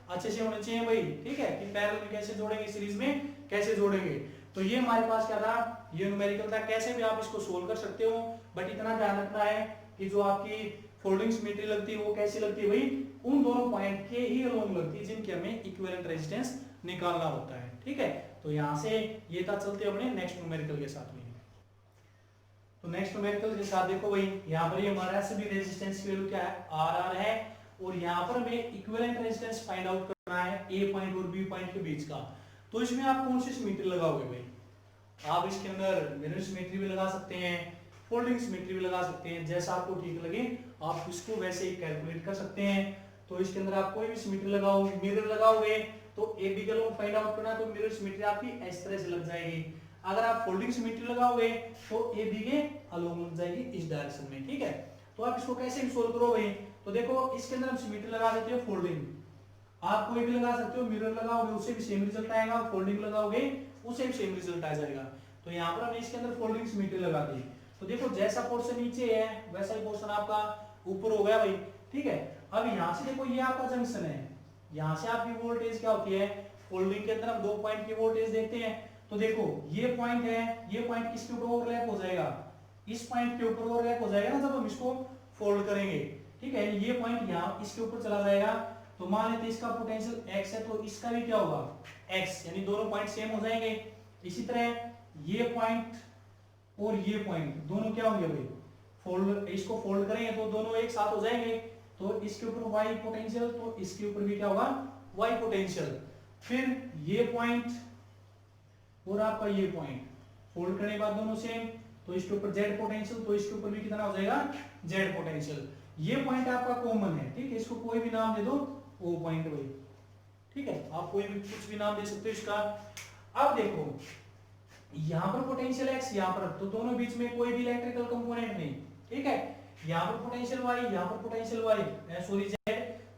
अच्छे से होने चाहिए भाई, ठीक है, कि पैरेलल में कैसे जोड़ेंगे, सीरीज में कैसे जोड़ेंगे। तो ये हमारे पास क्या था, ये न्यूमेरिकल था, कैसे भी आप इसको सोल्व कर सकते हो, बट इतना ध्यान रखना है कि जो आपकी फोल्डिंग सिमेट्री लगती है वो कैसी लगती है भाई, उन दोनों पॉइंट के ही अलोंग लगती है जिनके हमें इक्विवेलेंट रेजिस्टेंस निकालना होता है। ठीक है, तो यहां से ये था, चलते अपने नेक्स्ट न्यूमेरिकल के साथ में। तो नेक्स्ट न्यूमेरिकल के साथ देखो भाई, यहाँ पर ये हमारा सभी रेजिस्टेंस की वैल्यू क्या है, आर है, और यहाँ पर हमें इक्विवेलेंट रेजिस्टेंस फाइंड आउट करना है ए पॉइंट और बी पॉइंट के बीच का। तो इसमें आप कौन सी सिमेट्री लगाओगे भाई, आप इसके अंदर मिरर सिमेट्री भी लगा सकते हैं, फोल्डिंग सिमेट्री भी लगा सकते हैं, जैसा आपको ठीक लगे आप इसको वैसे ही कैलकुलेट कर सकते हैं। तो इसके अंदर आप कोई भी सिमेट्री लगाओ, मिरर लगाओगे तो ए बी का लोग फाइंड आउट करना, तो मिरर सिमेट्री आपकी इस तरह से लग जाएगी। अगर आप फोल्डिंग सिमेट्री लगाओगे तो ए बी के अलोंग लग जाएगी इस डायरेक्शन में। ठीक है, तो आप इसको कैसे भी सोल्व करोगे, तो देखो इसके अंदर हम सिमेट्री लगा देते हैं फोल्डिंग, आप कोई भी लगा सकते हो, मिरर लगाओगे उससे भी सेम रिजल्ट आएगा, फोल्डिंग लगाओगे उससे भी सेम रिजल्ट आ जाएगा। तो यहाँ पर हमने इसके अंदर फोल्डिंग सिमेट्री लगा दी, तो देखो जैसा पोर्शन नीचे है वैसा ही पोर्शन आपका ऊपर हो गया भाई। ठीक है, अब यहाँ से देखो ये आपका जंक्शन है, यहाँ से आपकी वोल्टेज क्या होती है, फोल्डिंग के अंदर हम 2 पॉइंट की वोल्टेज देखते हैं, तो देखो ये पॉइंट है, ये पॉइंट किसके ऊपर ओवरलैप हो जाएगा, इस पॉइंट के ऊपर ओवरलैप हो जाएगा ना जब हम इसको फोल्ड करेंगे। ठीक है, ये पॉइंट यहाँ इसके ऊपर चला जाएगा, तो मान लेते इसका पोटेंशियल x है, तो इसका भी क्या होगा x, यानी दोनों पॉइंट सेम हो जाएंगे। इसी तरह ये पॉइंट और ये पॉइंट दोनों क्या होंगे भाई, फोल्ड, इसको फोल्ड करेंगे तो दोनों एक साथ हो जाएंगे, तो इसके ऊपर y पोटेंशियल, तो इसके ऊपर भी क्या होगा y पोटेंशियल। फिर ये पॉइंट और आपका ये पॉइंट फोल्ड करने के बाद दोनों सेम, तो इसके ऊपर z पोटेंशियल, तो इसके ऊपर भी कितना हो जाएगा z पोटेंशियल। ये पॉइंट आपका कॉमन है, ठीक है, इसको कोई भी नाम दे दो, वो पॉइंट भाई। ठीक है, आप कोई भी कुछ भी नाम दे सकते हो इसका। अब देखो यहाँ पर पोटेंशियल x, यहाँ पर, तो दोनों बीच में कोई भी इलेक्ट्रिकल कंपोनेंट नहीं। ठीक है, यहाँ पर पोटेंशियल y, यहाँ पर पोटेंशियल y, सॉरी z,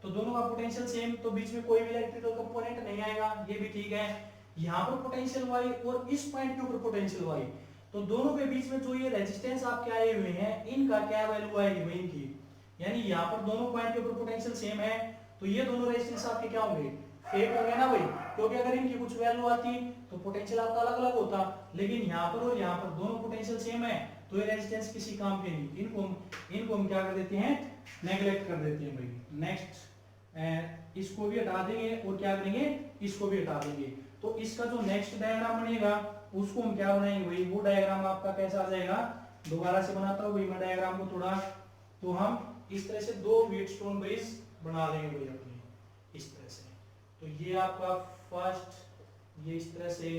तो दोनों का पोटेंशियल सेम, तो बीच में कोई भी इलेक्ट्रिकल कंपोनेंट नहीं आएगा, ये भी ठीक है। यहाँ पर पोटेंशियल y और इस पॉइंट के ऊपर पोटेंशियल y, तो दोनों के बीच में जो ये रेजिस्टेंस आपके आए हुए हैं इनका क्या वैल्यू आएगी वही इनकी, यानी यहाँ पर दोनों पॉइंट के ऊपर पोटेंशियल सेम है, तो ये दोनों रेजिस्टेंस आपके क्या होंगे, फेक होंगे ना भाई, क्योंकि अगर इनकी कुछ वैल्यू आती तो पोटेंशियल आपका अलग अलग होता, लेकिन यहाँ पर और यहाँ पर दोनों पोटेंशियल सेम है, तो ये रेजिस्टेंस किसी काम के नहीं, इनको हम क्या कर देते हैं, नेग्लेक्ट कर देते हैं भाई। नेक्स्ट इसको भी हटा देंगे और क्या करेंगे, इसको भी हटा देंगे, तो इसका जो नेक्स्ट डायग्राम बनेगा उसको हम क्या बनाएंगे भाई, वो डायग्राम आपका कैसा आ जाएगा, दोबारा से बनाता हूँ भाई मैं डायग्राम को थोड़ा, तो हम इस तरह से 2 व्हीटस्टोन ब्रिज बना देंगे भाई अपने, इस तरह से। तो ये आपका फर्स्ट, ये इस तरह से,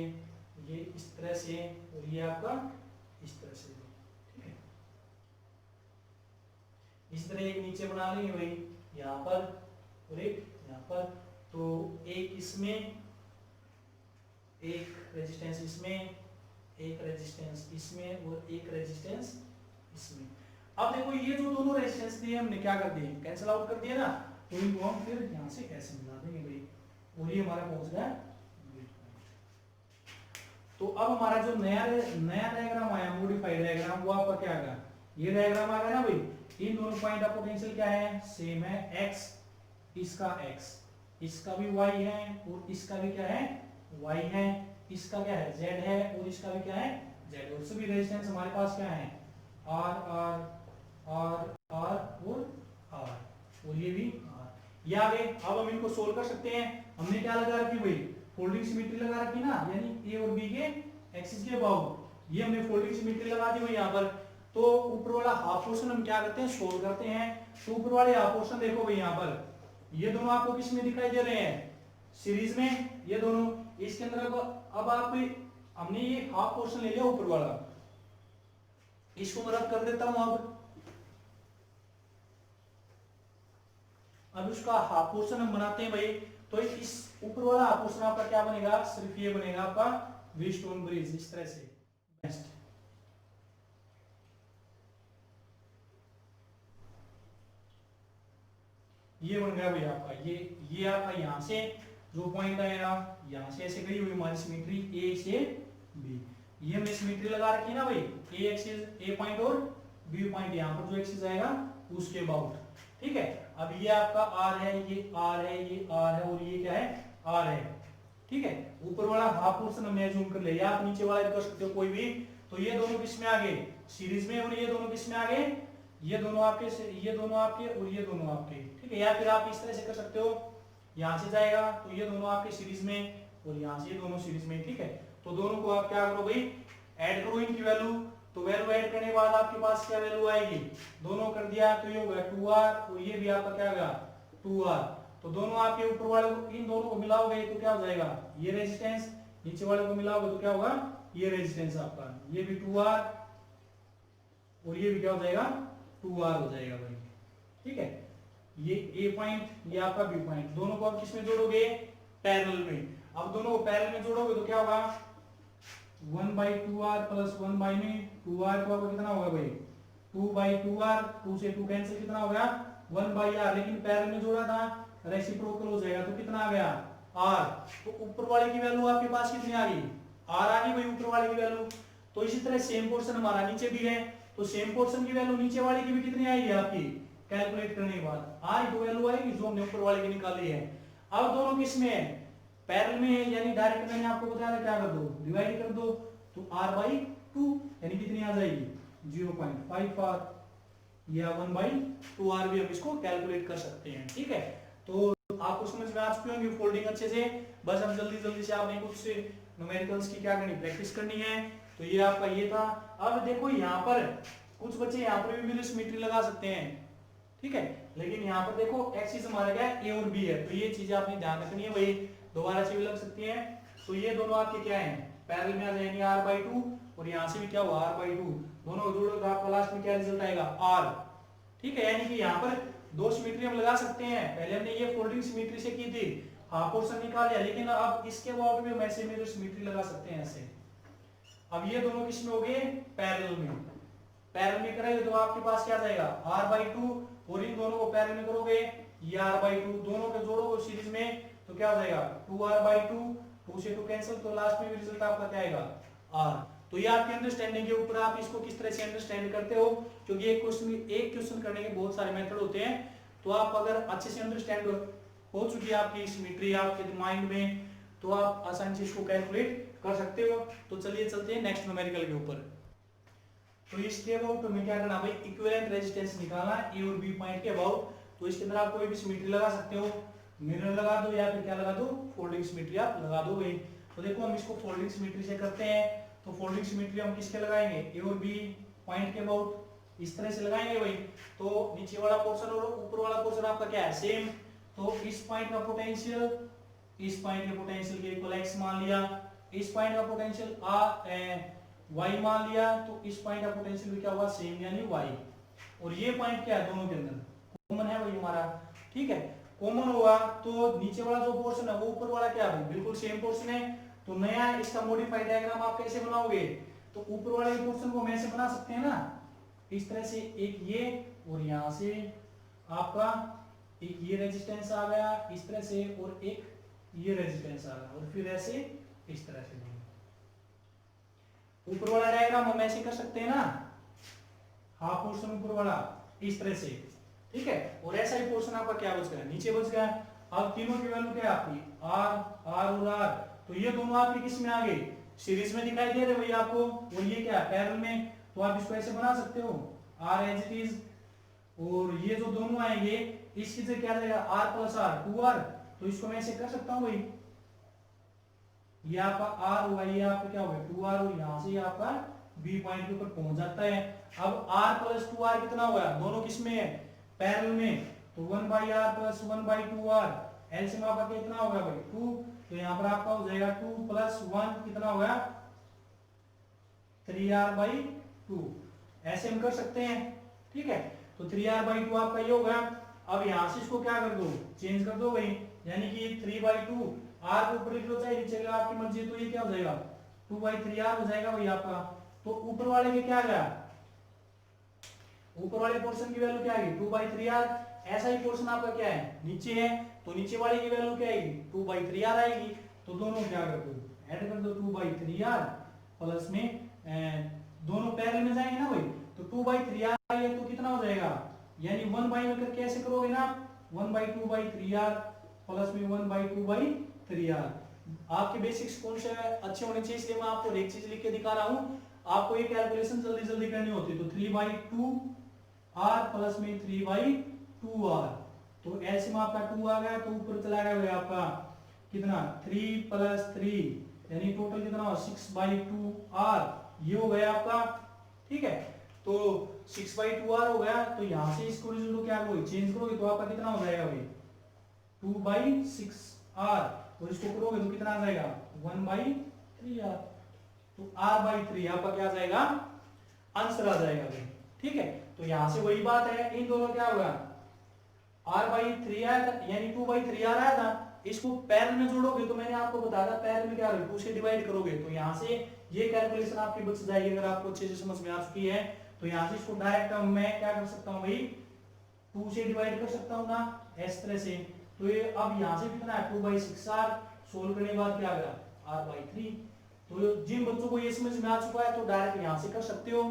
ये इस तरह से, और ये आपका इस तरह से। ठीक है, इस तरह एक नीचे बना लेंगे भाई यहाँ पर और एक यहाँ पर, तो एक इसमें एक रेजिस्टेंस इसमें, एक रेजिस्टेंस इसमें और एक रेजिस्टेंस इसमें। अब देखो ये जो दोनों रेजिस्टेंस दिए हमने क्या कर दिए, कैंसिल आउट कर दिए ना, तो इनको हम फिर यहाँ से कैसे मिला देंगे भाई, और ये हमारा पहुंच गया मिड पॉइंट। तो अब हमारा जो नया डायग्राम आया, मॉडिफाइड डायग्राम, वो आपका क्या आ गया, ये डायग्राम आ गया ना भाई। इन दोनों पॉइंट का पोटेंशियल क्या है, सेम है, x, इसका x, इसका भी y है और इसका भी क्या है, y है, इसका क्या है, z है और इसका भी क्या है, z। और सभी रेजिस्टेंस हमारे पास क्या है, r r r r और r, और ये भी r। ये आ गए। अब हम इनको सोल्व कर सकते हैं। हमने क्या लगा रखी भाई, फोल्डिंग सिमेट्री लगा रखी ना, यानी a और b के एक्सिस के अबाउट ये हमने फोल्डिंग सिमेट्री लगा दी हुई यहाँ पर। तो ऊपर वाला हाफ पोर्शन हम क्या करते हैं, सोल्व करते हैं। तो ऊपर वाले हाफ पोर्शन देखो भाई, यहाँ पर ये दोनों आपको किस में दिखाई दे रहे हैं, सीरीज में, ये दोनों। इसके अंदर अब आप हमने ये हाफ पोर्शन ले लिया ऊपर वाला, इसको मैं रब कर देता हूं। अब उसका हाफ पोर्शन हम बनाते हैं भाई। तो इस ऊपर वाला हाफ पोर्शन आपका क्या बनेगा, सिर्फ ये बनेगा आपका व्हीटस्टोन ब्रिज, इस तरह से बेस्ट। ये बन गया भाई आपका, ये आपका यहाँ से जो पॉइंट आएगा, यहाँ से ऐसे गई हुई हमारी सिमेट्री ए से बी। ये हमने सिमेट्री लगा रखी है ना भाई, ए एक्सिस, ए पॉइंट और बी पॉइंट, यहाँ पर जो एक्सिस आएगा उसके अबाउट, ठीक है। अब ये आपका आर है, ये आर है, ये आर है और ये क्या है, आर है, ठीक है। ऊपर वाला हाफ पोर्शन हमने जूम कर लिया, आप नीचे वाला भी कर सकते हो कोई भी। तो ये दोनों किस में आ गए, सीरीज में, और ये दोनों किस में आ गए, ये दोनों आपके, ये दोनों आपके और ये दोनों आपके, ठीक है। या फिर आप इस तरह से कर सकते हो, यहाँ से जाएगा तो ये दोनों आपके सीरीज में और यहाँ से ये दोनों सीरीज में, ठीक है। तो दोनों को आप क्या करो भाई, ऐड करो इनकी वैल्यू। तो वैल्यू ऐड करने के बाद आपके पास क्या वैल्यू आएगी, दोनों कर दिया तो ये होगा 2r और ये भी आपका क्या होगा 2r। तो दोनों आपके ऊपर वाले को, इन दोनों को मिलाओगे तो क्या हो जाएगा, ये रेजिस्टेंस, नीचे वाले को मिलाओगे तो क्या होगा, ये रेजिस्टेंस आपका, ये भी 2r और ये भी क्या हो जाएगा 2r हो जाएगा भाई, ठीक है। ये a पॉइंट, ये आपका b पॉइंट, दोनों को आप किसमें जोड़ोगे, पैरेलल में। अब दोनों को पैरेलल में जोड़ोगे तो क्या होगा, 1/2r प्लस 1 में 2r को आपका कितना होगा भाई, 2/2r, 2 से 2 कैंसिल, कितना हो गया 1/r। लेकिन पैरेलल में जोड़ा था, रेसिप्रोकल हो जाएगा तो कितना आ गया r। तो ऊपर वाले की वैल्यू आपके पास कितनी आ गई, r आ गई भाई ऊपर वाले की वैल्यू। तो इसी तरह सेम पोर्शन हमारा नीचे भी है, तो सेम पोर्शन की वैल्यू नीचे वाले की भी कितनी आएगी आपकी, कैलकुलेट करने के बाद r की वैल्यू आएगी जो हमने ऊपर वाले की निकाली है। अब दोनों किस में है, पैरेलल में है, यानी डायरेक्ट मैंने आपको बताया था क्या कर दो, डिवाइड कर दो। तो r/2 यानी कितनी आ जाएगी 0.5r या 1/2r भी हम इसको कैलकुलेट कर सकते हैं, ठीक है। तो आपको समझ में आ चुकी होंगी फोल्डिंग अच्छे से। बस अब जल्दी जल्दी से आपने कुछ न्यूमेरिकल्स की क्या करनी, प्रैक्टिस करनी है। तो ये आपका ये था। अब देखो यहाँ पर कुछ बच्चे यहाँ पर भी मिरर सिमेट्री लगा सकते हैं, ठीक है। लेकिन यहाँ पर देखो एक्सिस हमारा क्या है, ए और बी है, तो ये चीजें आपने ध्यान रखनी है भाई, दोबारा से भी लग सकती है। तो ये दोनों आपके क्या है, पैरेलल में आ जाएंगे r/2 और यहाँ से भी क्या हुआ r/2, दोनों को जोड़ोगे तो आपका लास्ट में क्या रिजल्ट आएगा r, ठीक है। यानी कि यहाँ पर दो सिमेट्री हम लगा सकते हैं। पहले हमने ये फोल्डिंग सिमेट्री से की थी, हाफ पोर्शन निकाल लिया, लेकिन अब इसके बाद में हम ऐसे मिरर सिमेट्री लगा सकते हैं ऐसे। अब ये दोनों किस में हो गए, पैरेलल में। पैरेलल में करेंगे तो आपके पास क्या जाएगा r/2 और इन दोनों को पैरेलल में करोगे ये r/2, दोनों को जोड़ोगे सीरीज में तो क्या हो जाएगा 2r/2, 2 से 2 कैंसिल, तो लास्ट में भी रिजल्ट आपका क्या आएगा r। तो ये आपकी अंडरस्टैंडिंग के ऊपर आप इसको किस तरह से अंडरस्टैंड करते हो, क्योंकि एक क्वेश्चन करने के बहुत सारे मेथड होते हैं। तो आप अगर अच्छे से अंडरस्टैंड हो चुकी है आपकी सिमेट्री आपके माइंड में, तो आप आसानी से इसको कैलकुलेट कर सकते हो। तो चलिए चलते हैं नेक्स्ट न्यूमेरिकल के ऊपर। तो इसके अबाउट हमें क्या करना भाई, इक्विवेलेंट रेजिस्टेंस निकालना ए और बी पॉइंट के अबाउट। तो इसके अंदर आप कोई भी सिमेट्री लगा सकते हो, मिरर लगा दो या फिर क्या लगा दो, फोल्डिंग सिमेट्री आप लगा दो भाई। तो देखो हम इसको फोल्डिंग सिमेट्री से करते हैं। तो फोल्डिंग सिमेट्री हम किसके लगाएंगे, ए और बी पॉइंट के अबाउट इस तरह से लगाएंगे भाई। तो नीचे वाला पोर्शन और ऊपर वाला पोर्शन आपका क्या है, सेम। तो इस पॉइंट का पोटेंशियल इस पॉइंट के पोटेंशियल के इक्वल x मान लिया, इस पॉइंट का पोटेंशियल y मान लिया, तो इस पॉइंट का पोटेंशियल भी क्या हुआ, सेम यानी y। और ये पॉइंट क्या है, दोनों के अंदर कॉमन है भाई हमारा, ठीक है। कॉमन होगा तो नीचे वाला जो पोर्शन है वो ऊपर वाला क्या है, बिल्कुल सेम पोर्शन है। तो नया इसका मॉडिफाइड डायग्राम आप कैसे बनाओगे, तो ऊपर वाले पोर्शन को हम ऐसे बना सकते हैं ना, इस तरह से, एक ये और यहां से आपका एक ये रेजिस्टेंस आ गया इस तरह से, और एक ये रेजिस्टेंस आ गया, और फिर ऐसे इस तरह से ऊपर वाला डायग्राम हम ऐसे कर सकते हैं ना, हाफ पोर्शन ऊपर वाला इस तरह से, ठीक है। और ऐसा ही पोर्शन आपका क्या बच गया, नीचे बच गया। अब तीनों की वैल्यू क्या है आपकी, आर आर और आर, तो ये दोनों आपके किस में आ गए, सीरीज में दिखाई दे रहे भाई आपको, और ये क्या है पैरेलल में, तो आप इसको ऐसे बना सकते हो आर एज इट इज, और ये जो दोनों आएंगे इसकी जगह क्या रहेगा आर प्लस आर 2r, तो इसको मैं ऐसे कर सकता हूं भाई, ये आपका r होगा, ये आपका क्या होगा 2r, और यहां से ये आपका b पॉइंट के ऊपर पहुंच जाता है। अब r प्लस 2r कितना होगा, दोनों किस में है पैरेलल में, तो 1/r प्लस 1/2r, एलसीएम आपका कितना होगा भाई 2, तो यहां पर आपका हो जाएगा 2 प्लस 1 कितना होगा 3r/2, ऐसे हम कर सकते हैं, ठीक है। तो 3r/2 आपका ये होगा। अब यहां से इसको क्या कर दो, चेंज कर दो भाई, यानी कि 3/2, r को ऊपर लिख लो चाहे नीचे लिखो आपकी मर्जी, तो ये क्या हो जाएगा 2/3r हो जाएगा भाई आपका। तो ऊपर वाले में क्या आ गया, ऊपर वाले पोर्शन की वैल्यू क्या आएगी 2/3r, ऐसा ही पोर्शन आपका क्या है नीचे है, तो नीचे वाले की वैल्यू क्या आएगी 2/3r आएगी। तो दोनों क्या कर दो, ऐड कर दो 2/3r प्लस में दोनों पैरेलल में जाएंगे ना भाई, तो 2/3r आएगा तो कितना हो जाएगा, यानी 1 में करके ऐसे करोगे ना 1/2/3r प्लस में 1/2/3r। आपके बेसिक्स कौन से अच्छे होने चाहिए, इसलिए मैं आपको एक चीज लिख के दिखा रहा हूं, आपको ये कैलकुलेशन जल्दी जल्दी करनी होती है। तो 3/2r प्लस में 3/2r, तो एलसीएम आपका 2 आ गया, तो ऊपर चला गया आपका कितना 3 प्लस 3, यानी टोटल कितना हो 6/2r, ये हो गया आपका, ठीक है। तो 6/2r हो गया, तो यहां से इसको रिजल्ट क्या करोगे चेंज करोगे तो आपका कितना हो जाएगा भाई 2/6r, और इसको करोगे तो कितना आ जाएगा 1/3r, तो r/3 आपका क्या आ जाएगा आंसर आ जाएगा भाई, ठीक है। तो यहां से वही बात है, इन दोनों क्या होगा r/3 आया था, यानी 2/3r आया था, इसको पैरेलल में जोड़ोगे तो मैंने आपको बताया था पैरेलल में क्या होगा 2 से डिवाइड करोगे, तो यहां से ये कैलकुलेशन आपकी बच जाएगी। अगर आपको अच्छे से समझ में आ चुकी है तो यहां से इसको डायरेक्ट मैं क्या कर सकता हूं भाई 2 से डिवाइड कर सकता हूं ना इस तरह से। तो ये अब यहां से कितना है 2/6r, सोल्व करने के बाद क्या आ गया r/3। तो जिन बच्चों को ये समझ में आ चुका है तो डायरेक्ट यहां से कर सकते हो,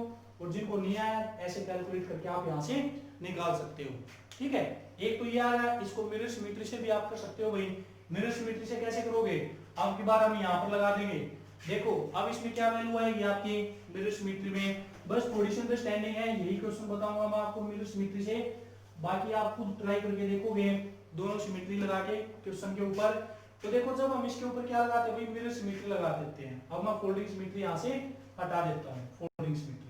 और जिनको नहीं आया ऐसे कैलकुलेट करके आप यहां से निकाल सकते हो, ठीक है। एक तो ये आ रहा है, इसको मिरर सिमेट्री से भी आप कर सकते हो भाई। मिरर सिमेट्री से कैसे करोगे, अब की बार हम यहाँ पर लगा देंगे, देखो अब इसमें क्या वैल्यू आएगी आपकी मिरर सिमेट्री में, बस थोड़ी सी अंडरस्टैंडिंग है, यही क्वेश्चन बताऊंगा मैं आपको मिरर सिमेट्री से, बाकी आप खुद ट्राई करके देखोगे दोनों सिमेट्री लगा के क्वेश्चन के ऊपर। तो देखो जब हम इसके ऊपर क्या लगाते हैं मिरर सिमेट्री लगा देते हैं। अब मैं फोल्डिंग सिमेट्री यहाँ से हटा देता हूँ, फोल्डिंग सिमेट्री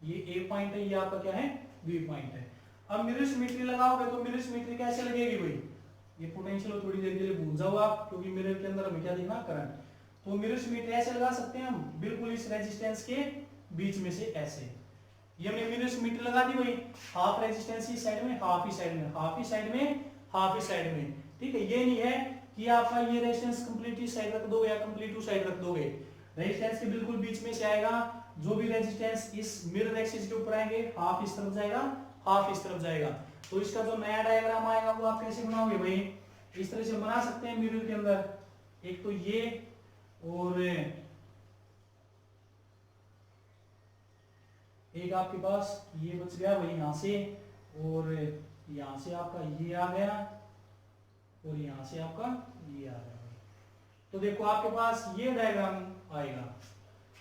ये ए पॉइंट है, ये आपका क्या है बी पॉइंट है। अब मिरर सिमेट्री लगाओगे तो मिरर सिमेट्री कैसे लगेगी भाई, ये पोटेंशियल थोड़ी देर के लिए भूल जाओ आप, क्योंकि मिरर के अंदर हमें क्या देखना करंट। तो मिरर सिमेट्री ऐसे लगा सकते हैं हम, बिल्कुल इस रेजिस्टेंस के बीच में से ऐसे, ये हमने मिरर सिमेट्री लगा दी भाई, हाफ रेजिस्टेंस इस साइड में, हाफ ही साइड में, हाफ ही साइड में, हाफ ही साइड में, ठीक है। ये नहीं है कि आपका ये रेजिस्टेंस कंप्लीट इस साइड रख दोगे या कंप्लीट उस साइड रख दोगे, रेजिस्टेंस के बिल्कुल बीच में से आएगा। जो भी रेजिस्टेंस इस मिरर एक्सिस के ऊपर आएंगे हाफ इस तरफ जाएगा, हाफ इस तरफ जाएगा। तो इसका जो नया डायग्राम आएगा वो आप कैसे बनाओगे भाई, इस तरह से बना सकते हैं मिरर के अंदर, एक तो ये और एक आपके पास ये बच गया भाई यहां से, और यहां से आपका ये आ गया, और यहां से आपका ये आ गया। तो देखो आपके पास ये डायग्राम आएगा,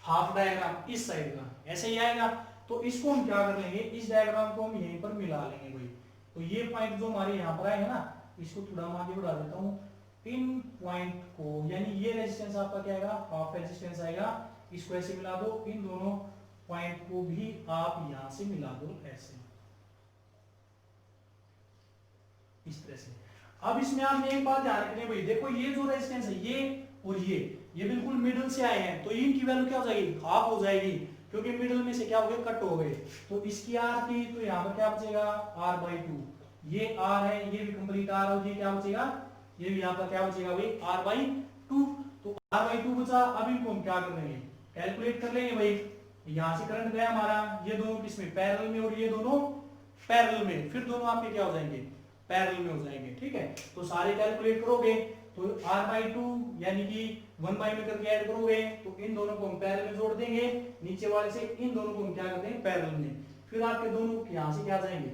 हाफ डायग्राम इस साइड का ऐसे ही आएगा। तो इसको हम क्या कर लेंगे, इस डायग्राम को हम यहीं पर मिला लेंगे भाई। तो ये पॉइंट जो हमारे यहाँ पर आएगा ना, इसको थोड़ा मैं आगे बढ़ा देता हूँ, इन पॉइंट को, यानी ये रेजिस्टेंस आपका क्या आएगा हाफ रेजिस्टेंस आएगा, इसको ऐसे मिला दो, इन दोनों पॉइंट को भी आप यहां से मिला दो ऐसे, इस तरह से। अब इसमें आपने एक बात ध्यान रखनी है भाई, देखो ये जो रेजिस्टेंस है ये और ये बिल्कुल मिडिल से आए हैं, तो इनकी वैल्यू क्या हो जाएगी हाफ हो जाएगी, क्योंकि मिडिल में से क्या हो गए कट हो गए। तो इसकी आर थी, तो यहाँ पर क्या बचेगा r/2, ये r है, ये भी कंप्लीट r, और ये क्या बचेगा, ये भी यहाँ पर क्या बचेगा भाई r/2। टू, तो आर बाई टू बचा। अब इनको हम क्या कर लेंगे, कैलकुलेट कर लेंगे भाई। यहां से करंट गया हमारा, ये दोनों किसमें, पैरेलल में, और ये दोनों पैरेलल में, फिर दोनों आपके क्या हो जाएंगे, पैरेलल में हो जाएंगे। ठीक है, तो सारे कैलकुलेट करोगे तो r बाई टू यानी कि 1 बाई में करके ऐड करोगे तो इन दोनों को हम पैरेलल में जोड़ देंगे, नीचे वाले से इन दोनों को हम क्या कर देंगे, पैरेलल में, फिर आपके दोनों यहां से क्या आ जाएंगे,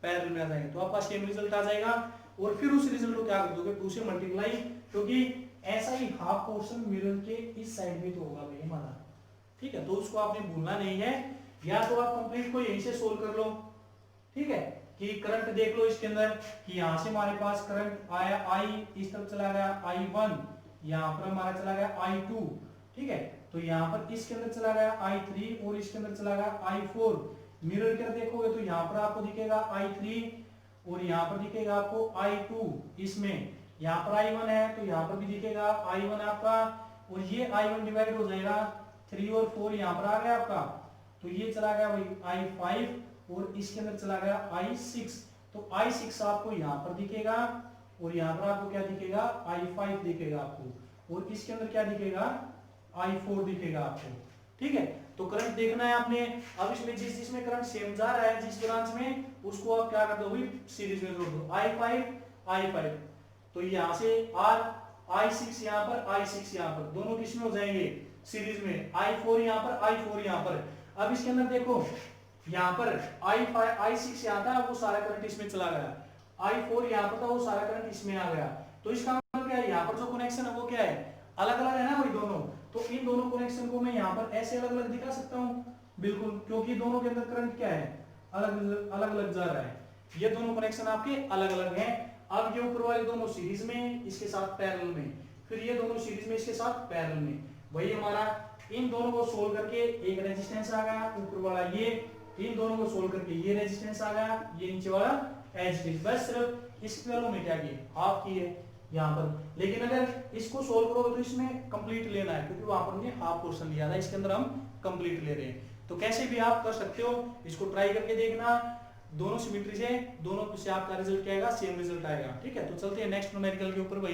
पैरेलल में आ जाएंगे, तो आपका सेम रिजल्ट आ जाएगा। और फिर उस रिजल्ट को क्या कर दोगे, 2 से मल्टीप्लाई, क्योंकि ऐसा ही हाफ पोर्शन मिरर के इस साइड में तो होगा भाई हमारा। ठीक है, तो उसको आपने भूलना नहीं है, या तो आप कंप्लीट को यहीं से सोल्व कर लो। ठीक है, कि करंट देख लो इसके अंदर कि यहां से हमारे पास करंट आया I, इस तरफ चला गया I1, यहां पर हमारा चला गया I2। ठीक है, तो यहां पर इसके अंदर चला गया I3 और इसके अंदर चला गया I4। मिरर कर देखोगे तो यहां पर आपको दिखेगा I3 और यहां पर दिखेगा आपको I2, इसमें यहां पर I1 है तो यहां पर भी दिखेगा I1 आपका, और ये I1 डिवाइड हो जाएगा 3 और 4 यहां पर आ गया आपका, तो ये चला गया भाई I5 और इसके अंदर चला गया I6, तो I6 आपको यहां पर दिखेगा और यहां पर आपको क्या दिखेगा, I5 दिखेगा आपको, और इसके अंदर क्या दिखेगा, I4 दिखेगा आपको। ठीक है, तो करंट देखना है आपने। अब इसमें जिसमें करंट सेम जा रहा है जिस ब्रांच में, उसको आप क्या कर दो भाई, सीरीज में जोड़ दो, I5, तो यहां से R, I6 यहां पर, I6 यहां पर, दोनों किसमें हो जाएंगे, सीरीज में, I4 यहां पर, I4 यहां पर। अब इसके अंदर देखो यहां पर I5 I6 यहां था, वो सारा करंट इसमें चला गया, I4 यहां पर था, वो सारा करंट इसमें आ गया, तो इसका मतलब क्या है, यहां पर जो कनेक्शन है वो क्या है, अलग अलग है ना भाई दोनों, तो इन दोनों कनेक्शन को मैं यहां पर ऐसे अलग अलग दिखा सकता हूं, बिल्कुल, क्योंकि दोनों के अंदर करंट क्या है, अलग अलग जा रहा है, ये दोनों कनेक्शन आपके अलग अलग हैं। अब ये ऊपर वाले दोनों सीरीज में इसके साथ पैरेलल में, फिर ये दोनों सीरीज में इसके साथ पैरेलल में, वही हमारा इन दोनों को सोल्व करके एक रेजिस्टेंस आ गया, ऊपर वाला ये, इन दोनों को सोल्व करके ये रेजिस्टेंस आ गया, ये नीचे वाला एज इट इज, बस सिर्फ इस वैल्यू में क्या की, हाफ की है यहाँ पर। लेकिन अगर इसको सोल्व करोगे तो इसमें कंप्लीट लेना है, क्योंकि वहां पर हमने हाफ पोर्शन लिया था, इसके अंदर हम कंप्लीट ले रहे हैं। तो कैसे भी आप कर सकते हो, इसको ट्राई करके देखना, दोनों सिमेट्री से, दोनों से आपका रिजल्ट क्या आएगा, सेम रिजल्ट आएगा। ठीक है, तो चलते हैं नेक्स्ट न्यूमेरिकल के ऊपर भाई।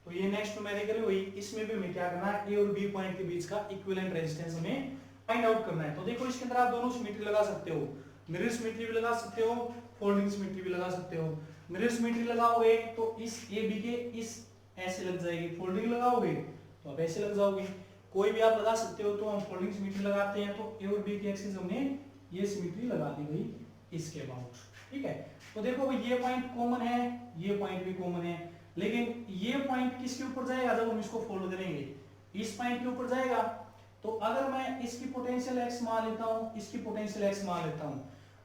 तो ये नेक्स्ट न्यूमेरिकल है, इसमें भी हमें क्या करना है, ए और बी पॉइंट के बीच का इक्विवेलेंट रेजिस्टेंस हमें फाइंड आउट करना है। तो देखो इसके अंदर आप दोनों सिमेट्री लगा सकते हो, मिरर सिमेट्री भी लगा सकते हो, फोल्डिंग सिमेट्री भी लगा सकते हो। मिरर सिमेट्री लगाओगे तो इस ए बी के इस ऐसे लग जाएगी, फोल्डिंग लगाओगे तो आप ऐसे लग जाओगे, कोई भी आप लगा सकते हो। तो हम फोल्डिंग सिमेट्री लगाते हैं, तो ए और बी की एक्सिस हमने ये सिमेट्री लगा दी गई इसके अबाउट। ठीक है, तो देखो ये पॉइंट कॉमन है, ये पॉइंट भी कॉमन है, लेकिन ये पॉइंट किसके ऊपर जाएगा, जब हम इसको फोल्ड करेंगे इस पॉइंट के ऊपर जाएगा। तो अगर मैं इसकी पोटेंशियल x मान लेता हूं, इसकी पोटेंशियल x मान लेता हूं,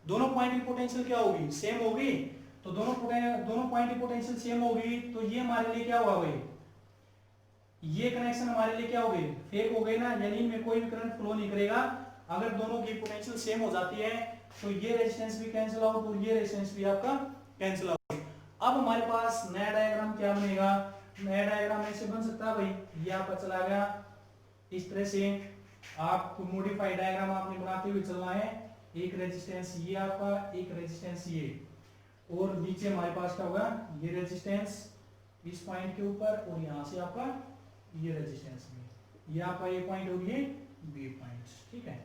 दोनों पॉइंट की पोटेंशियल क्या होगी, सेम होगी, तो दोनों पॉइंट की पोटेंशियल सेम होगी, तो ये हमारे लिए क्या हुआ भाई, ये कनेक्शन हमारे लिए क्या हो गए, फेक हो गए ना, यानी इनमें कोई भी करंट फ्लो नहीं करेगा। अगर दोनों की पोटेंशियल सेम हो जाती है तो ये रेजिस्टेंस भी कैंसिल आउट और ये रेजिस्टेंस भी आपका कैंसिल आउट। अब हमारे पास नया डायग्राम क्या बनेगा, नया डायग्राम ऐसे बन सकता है भाई, ये आपका चला गया इस तरह से, आपको मॉडिफाइड डायग्राम आपने बनाते हुए चलना है, एक रेजिस्टेंस ये आपका, एक रेजिस्टेंस ये, और नीचे हमारे पास क्या होगा, ये रेजिस्टेंस इस पॉइंट के ऊपर, और यहां से आपका ये रेजिस्टेंस में, ये आपका ए पॉइंट और ये बी पॉइंट। ठीक है,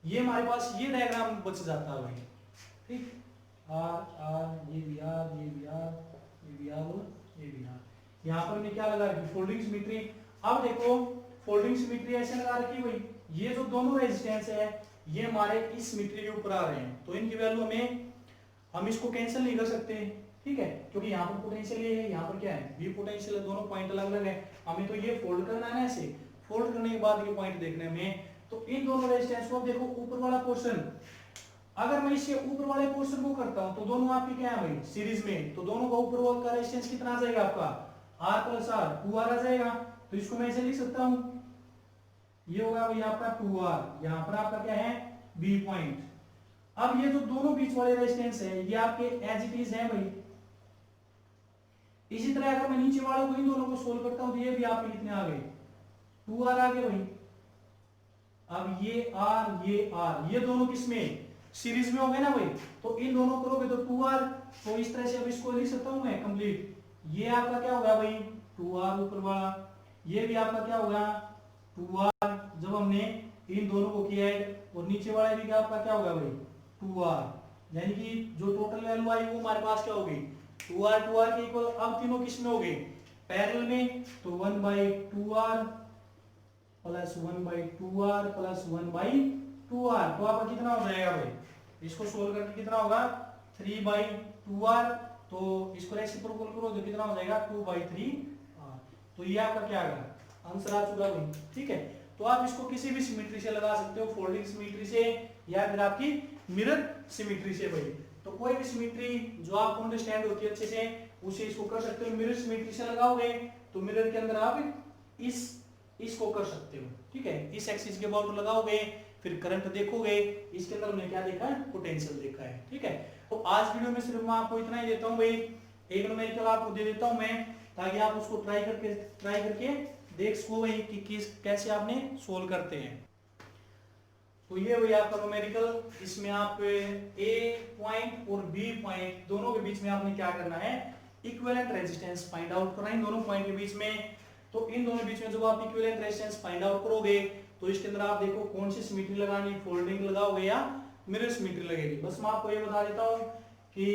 ये हमारे पास ये डायग्राम बच जाता है भाई। ठीक, आर आर, ये भी आर, ये भी आर, ये भी आर और ये भी आर। यहाँ पर मैं क्या लगा रखी, फोल्डिंग सिमेट्री। अब देखो फोल्डिंग सिमेट्री ऐसे लगा रखी भाई, ये जो दोनों रेजिस्टेंस है ये हमारे इस सिमेट्री के ऊपर आ रहे हैं, तो इनकी वैल्यू में हम इसको कैंसिल नहीं कर सकते। ठीक है, क्योंकि यहाँ पर पोटेंशियल ये है, यहाँ पर क्या है, बी पोटेंशियल है, दोनों पॉइंट अलग अलग है, हमें तो ये फोल्ड करना है ना, ऐसे फोल्ड करने के बाद ये पॉइंट देखने में। तो इन दोनों रेजिस्टेंस को देखो, ऊपर वाला पोर्शन, अगर मैं इससे ऊपर वाले पोर्शन को करता हूं तो दोनों आपके क्या है भाई, सीरीज में, तो दोनों का ऊपर वाला का रेजिस्टेंस कितना आ जाएगा आपका, R प्लस R, 2R आ जाएगा। तो इसको मैं ऐसे लिख सकता हूं, ये होगा भाई आपका 2R, यहां पर आपका क्या है, B पॉइंट। अब ये जो दोनों बीच वाले रेजिस्टेंस है ये आपके एज इट इज है भाई। इसी तरह अगर मैं नीचे वालों को इन दोनों को सोल्व करता हूं तो ये भी आपके कितने आ गए, 2R आ गए भाई। अब ये R, ये दोनों किसमें, सीरीज में हो गए ना भाई, तो इन दोनों करोगे तो 2r, तो इस तरह से अब इसको लिख सकता हूं मैं कंप्लीट। ये आपका क्या होगा भाई 2r ऊपर वाला, ये भी आपका क्या होगा 2r, जब हमने इन दोनों को किया ऐड, और नीचे वाला भी आपका क्या होगा भाई 2r, यानी कि जो टोटल वैल्यू आई वो हमारे पास क्या होगी 2r के इक्वल। अब तीनों किस में हो गए पैरेलल में, तो 1/2r plus 1/2r plus 1/2r, तो आपका कितना हो जाएगा भाई, इसको सोल्व करके कितना होगा 3/2r, तो इसको रेसिप्रोकल करो तो कितना हो जाएगा 2/3r, तो ये आपका क्या आएगा आंसर आ चुका भाई। ठीक है, तो आप इसको किसी भी सिमेट्री से लगा सकते हो, फोल्डिंग सिमेट्री से या फिर आपकी मिरर सिमेट्री से भाई। तो कोई भी सिमेट्री जो आपको अंडरस्टैंड होती है अच्छे से उसे इसको कर सकते हो। मिरर सिमेट्री से लगाओगे तो मिरर के अंदर आप इसको कर सकते हो। ठीक है, इस एक्सिस के अबाउट लगाओगे, फिर करंट देखोगे, इसके अंदर हमने क्या देखा है पोटेंशियल देखा है। ठीक है, तो आज वीडियो में सिर्फ मैं आपको इतना ही देता हूं भाई, एक न्यूमेरिकल आपको दे देता हूं मैं, ताकि आप उसको ट्राई करके देख सको भाई कि कैसे आपने सोल्व करते हैं। तो ये भाई आपका न्यूमेरिकल, इसमें आप ए पॉइंट और बी पॉइंट दोनों के बीच में आपने क्या करना है इक्विवेलेंट रेजिस्टेंस फाइंड आउट करना है इन दोनों पॉइंट के बीच में। तो इन दोनों बीच में जब आप इक्विवेलेंट रेजिस्टेंस फाइंड आउट करोगे तो इसके अंदर आप देखो कौन सी सिमेट्री लगानी, फोल्डिंग लगाओगे या मिरर सिमेट्री लगेगी। बस मैं आपको ये बता देता हूँ कि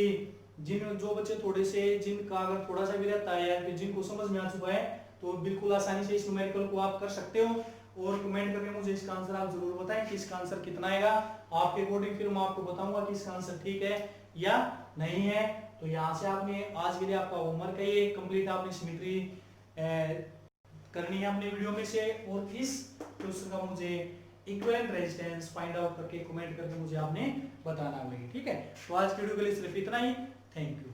जो बच्चे थोड़े से जिनका अगर थोड़ा सा भी रहता है या फिर जिनको समझ में आ चुका है तो बिल्कुल आसानी से इस न्यूमेरिकल को आप कर सकते हो। और कमेंट करके मुझे इसका आंसर आप जरूर बताएं कि इसका आंसर कितना आएगा आपके अकॉर्डिंग, फिर मैं आपको बताऊंगा कि इसका आंसर ठीक है या नहीं है। तो यहाँ से आपने आज के लिए आपका होमवर्क है ये कंप्लीट, आपने सिमेट्री करनी है अपने वीडियो में से, और इस क्वेश्चन का मुझे इक्विवेलेंट रेजिस्टेंस फाइंड आउट करके कमेंट करके मुझे आपने बताना है। ठीक है, तो आज के वीडियो के लिए सिर्फ इतना ही। Thank you.